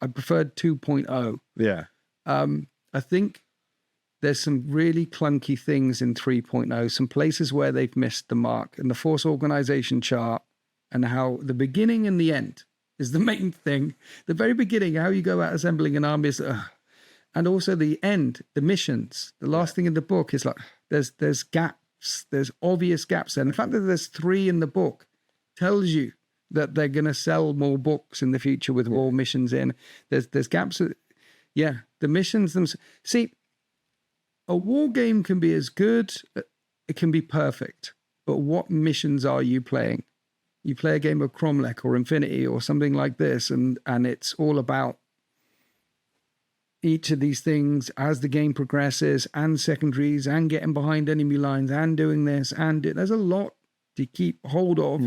I preferred 2.0. Yeah. I think there's some really clunky things in 3.0, some places where they've missed the mark. And the force organization chart and how the beginning and the end is the main thing. The very beginning, how you go out assembling an army is... and also the end, the missions. The last thing in the book is like, there's gaps. There's obvious gaps there. And the fact that there's 3 in the book tells you that they're going to sell more books in the future with more missions in. There's gaps. The missions themselves. See, a war game can be as good, it can be perfect. But what missions are you playing? You play a game of Cromlech or Infinity or something like this, and it's all about each of these things as the game progresses, and secondaries, and getting behind enemy lines, and doing this, and there's a lot to keep hold of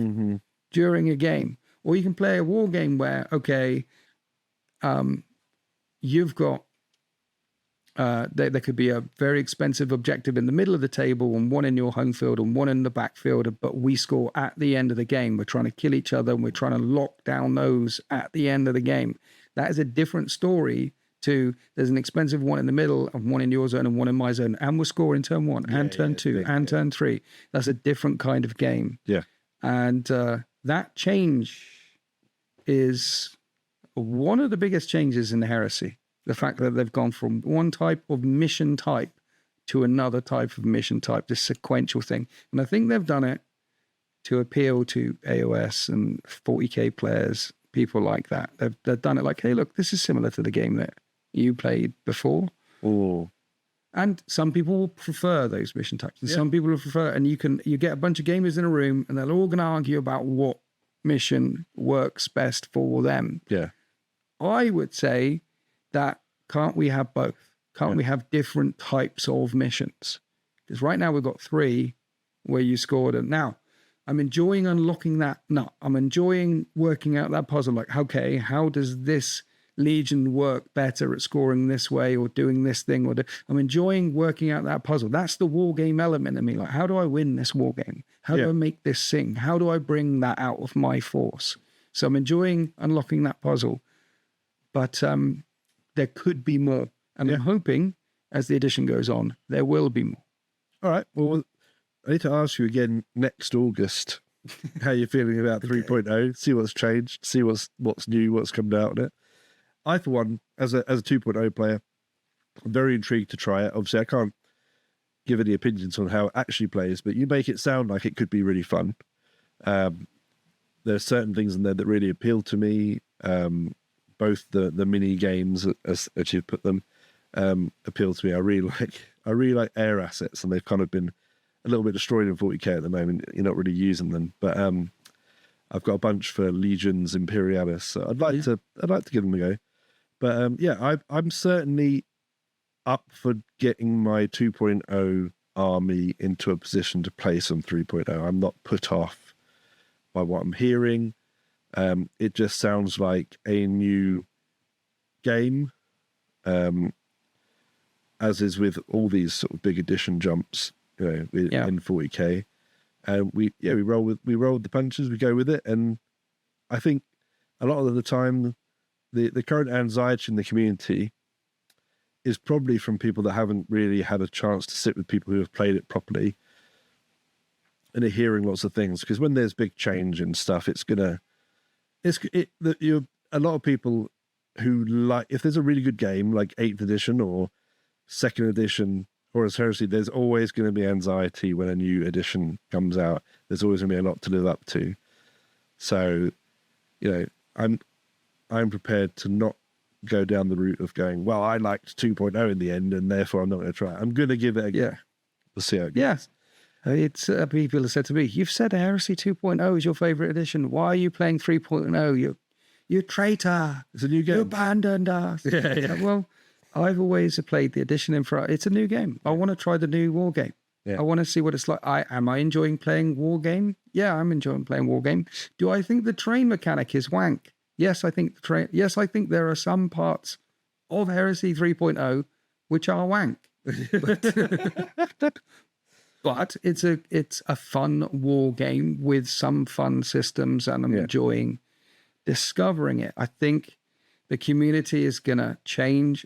during a game. Or you can play a war game where, okay, you've got there could be a very expensive objective in the middle of the table and one in your home field and one in the backfield, but we score at the end of the game. We're trying to kill each other and we're trying to lock down those at the end of the game. That is a different story to there's an expensive one in the middle and one in your zone and one in my zone, and we're scoring turn 1 and turn 2 and turn 3. That's a different kind of game. Yeah. And that change is one of the biggest changes in the Heresy. The fact that they've gone from one type of mission type to another type of mission type, this sequential thing. And I think they've done it to appeal to AOS and 40k players, people like that. They've done it like, hey, look, this is similar to the game that you played before. Oh. And some people will prefer those mission types, and some people will prefer. And you get a bunch of gamers in a room, and they're all going to argue about what mission works best for them. Yeah, I would say that can't we have both? Can't we have different types of missions? Because right now we've got 3 where you scored them. Now, I'm enjoying unlocking that nut. I'm enjoying working out that puzzle. Like, okay, how does this Legion work better at scoring this way or doing this thing? I'm enjoying working out that puzzle. That's the war game element in me. Like, how do I win this war game? How do I make this sing? How do I bring that out of my force? So I'm enjoying unlocking that puzzle. But there could be more. And I'm hoping, as the edition goes on, there will be more. All right. Well, I need to ask you again next August how you're feeling about 3.0, see what's changed, see what's new, what's come out of it. I, for one, as a 2.0 player, I'm very intrigued to try it. Obviously, I can't give any opinions on how it actually plays, but you make it sound like it could be really fun. There are certain things in there that really appeal to me. Both the mini games, as you put them, appeal to me. I really like air assets, and they've kind of been a little bit destroyed in 40k at the moment. You're not really using them, but I've got a bunch for Legions Imperialis, so I'd like to give them a go. But I'm certainly up for getting my 2.0 army into a position to play some 3.0. I'm not put off by what I'm hearing. It just sounds like a new game, as is with all these sort of big edition jumps, in 40k. And we roll with the punches, we go with it, and I think a lot of the time the current anxiety in the community is probably from people that haven't really had a chance to sit with people who have played it properly and are hearing lots of things. Because when there's big change and stuff, a lot of people who like, if there's a really good game like 8th edition or 2nd edition Horus Heresy, there's always going to be anxiety when a new edition comes out. There's always going to be a lot to live up to. So, I'm prepared to not go down the route of going, well, I liked 2.0 in the end, and therefore I'm not going to try it. I'm going to give it a go. Yeah. We'll see how it goes. Yes. It's people have said to me, you've said Heresy 2.0 is your favorite edition. Why are you playing 3.0? You traitor. It's a new game. You abandoned us. Yeah. Well, I've always played the edition it's a new game. I want to try the new war game. Yeah. I want to see what it's like. Am I enjoying playing war game? Yeah, I'm enjoying playing war game. Do I think the train mechanic is wank? Yes, I think I think there are some parts of Heresy 3.0 which are wank. But it's a fun war game with some fun systems, and I'm enjoying discovering it. I think the community is going to change.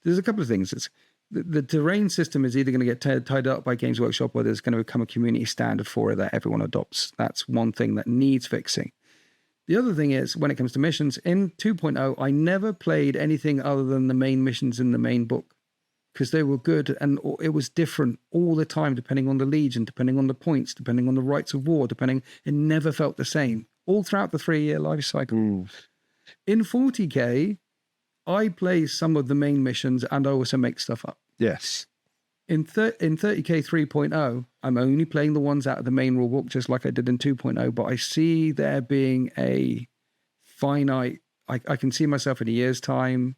There's a couple of things. The terrain system is either going to get tied up by Games Workshop, or there's going to become a community standard for it that everyone adopts. That's one thing that needs fixing. The other thing is, when it comes to missions, in 2.0, I never played anything other than the main missions in the main book, because they were good, and it was different all the time, depending on the Legion, depending on the points, depending on the rights of war, it never felt the same, all throughout the 3-year life cycle. In 40k, I play some of the main missions, and I also make stuff up. Yes. In 30k 3.0, I'm only playing the ones out of the main rulebook, just like I did in 2.0, but I see there being a finite, I can see myself in a year's time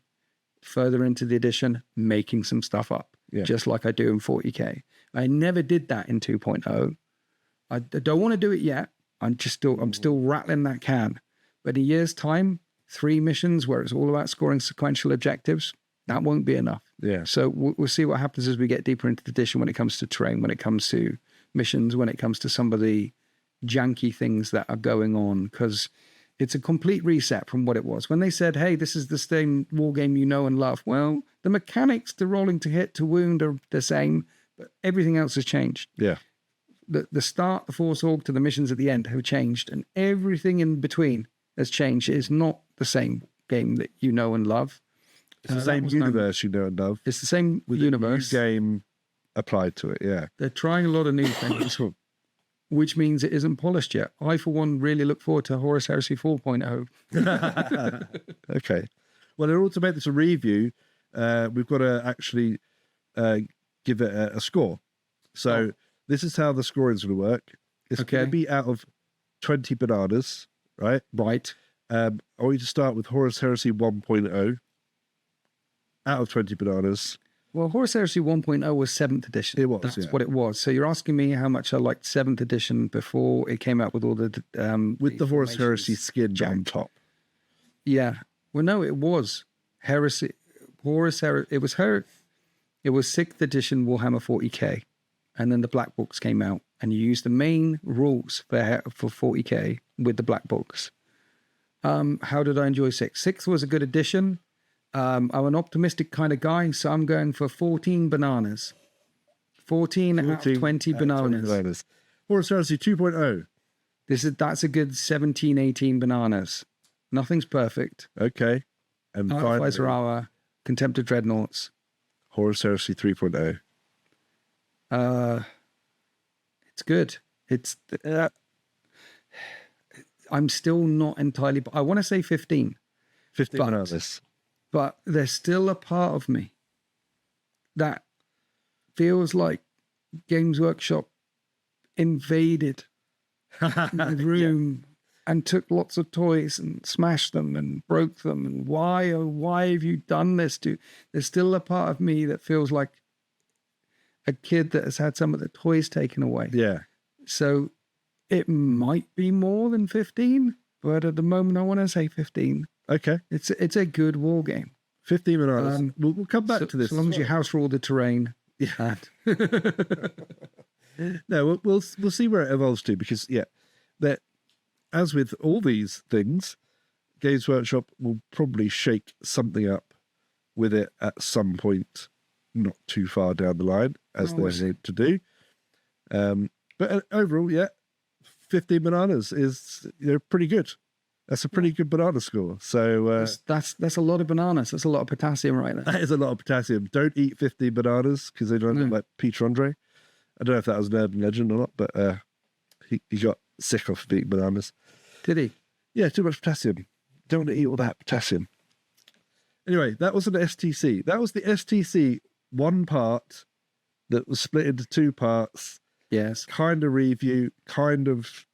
further into the edition, making some stuff up, just like I do in 40k. I never did that in 2.0. I don't want to do it yet. I'm still rattling that can. But in a year's time, 3 missions where it's all about scoring sequential objectives, that won't be enough. Yeah. So we'll see what happens as we get deeper into the edition when it comes to terrain, when it comes to missions, when it comes to some of the janky things that are going on, because it's a complete reset from what it was. When they said, hey, this is the same war game you know and love, well, the mechanics, the rolling to hit, to wound are the same, but everything else has changed. Yeah. The start, the Force Org to the missions at the end have changed, and everything in between has changed. It is not the same game that you know and love. It's the same universe you know and love. It's the same with universe. A new game applied to it, yeah. They're trying a lot of new things, which means it isn't polished yet. I, for one, really look forward to Horus Heresy 4.0. Okay. Well, in order to make this a review, we've got to actually give it a score. So this is how the scoring is going to work. It's going to be out of 20 bananas, right? Right. I want you to start with Horus Heresy 1.0. Out of 20 bananas. Well, Horus Heresy 1.0 was 7th edition. It was, That's what it was. So you're asking me how much I liked 7th edition before it came out with all the... with the Horus Heresy skin on top. Yeah. Well, no, it was Heresy. Horus Heresy... It was 6th edition Warhammer 40k. And then the Black Books came out. And you used the main rules for 40k with the Black Books. How did I enjoy 6th? 6th was a good edition. I'm an optimistic kind of guy, so I'm going for 14 bananas. 14 out of 20 bananas. Horus Heresy 2.0. That's a good 17, 18 bananas. Nothing's perfect. Okay. And finally, Hour, Contempt of Dreadnoughts. Horus Heresy 3.0. It's good. It's I'm still not entirely... I want to say 15. 15 bananas. But there's still a part of me that feels like Games Workshop invaded the room and took lots of toys and smashed them and broke them. And why have you done this to? There's still a part of me that feels like a kid that has had some of the toys taken away. Yeah. So it might be more than 15, but at the moment I want to say 15. Okay. It's a good war game. 15 bananas. We'll come back to this. As long as you house rule the terrain. Yeah. No, we'll see where it evolves to, because that, as with all these things, Games Workshop will probably shake something up with it at some point, not too far down the line, as they need to do. But overall, 15 bananas is pretty good. That's a pretty good banana score. So that's a lot of bananas. That's a lot of potassium right there. That is a lot of potassium. Don't eat 15 bananas because they don't look like Peter Andre. I don't know if that was an urban legend or not, but he got sick of eating bananas. Did he? Yeah, too much potassium. Don't want to eat all that potassium. Anyway, that was an STC. That was the STC one part that was split into 2 parts. Yes. Kind of review, kind of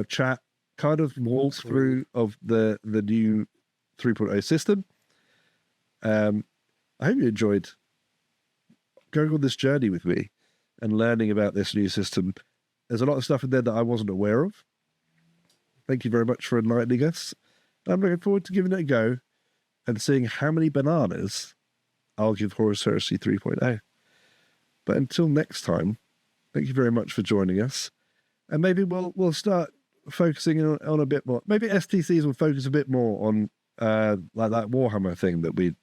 chat, kind of walkthrough of the new 3.0 system. I hope you enjoyed going on this journey with me and learning about this new system. There's a lot of stuff in there that I wasn't aware of. Thank you very much for enlightening us. I'm looking forward to giving it a go and seeing how many bananas I'll give Horus Heresy 3.0. But until next time, thank you very much for joining us. And maybe we'll start focusing on a bit more. Maybe STCs will focus a bit more on like that Warhammer thing that we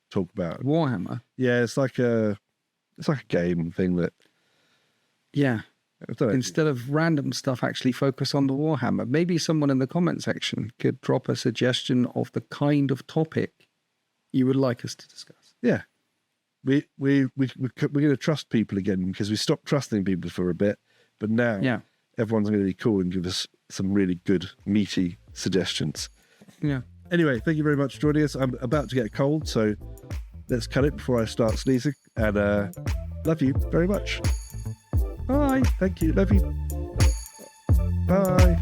talked about. Warhammer? Yeah, it's like a game thing that... Yeah. Instead of random stuff, actually focus on the Warhammer. Maybe someone in the comment section could drop a suggestion of the kind of topic you would like us to discuss. Yeah. We're going to trust people again, because we stopped trusting people for a bit, but now everyone's going to be cool and give us some really good, meaty suggestions. Yeah. Anyway, thank you very much for joining us. I'm about to get a cold, so let's cut it before I start sneezing. And love you very much. Bye. Thank you. Love you. Bye.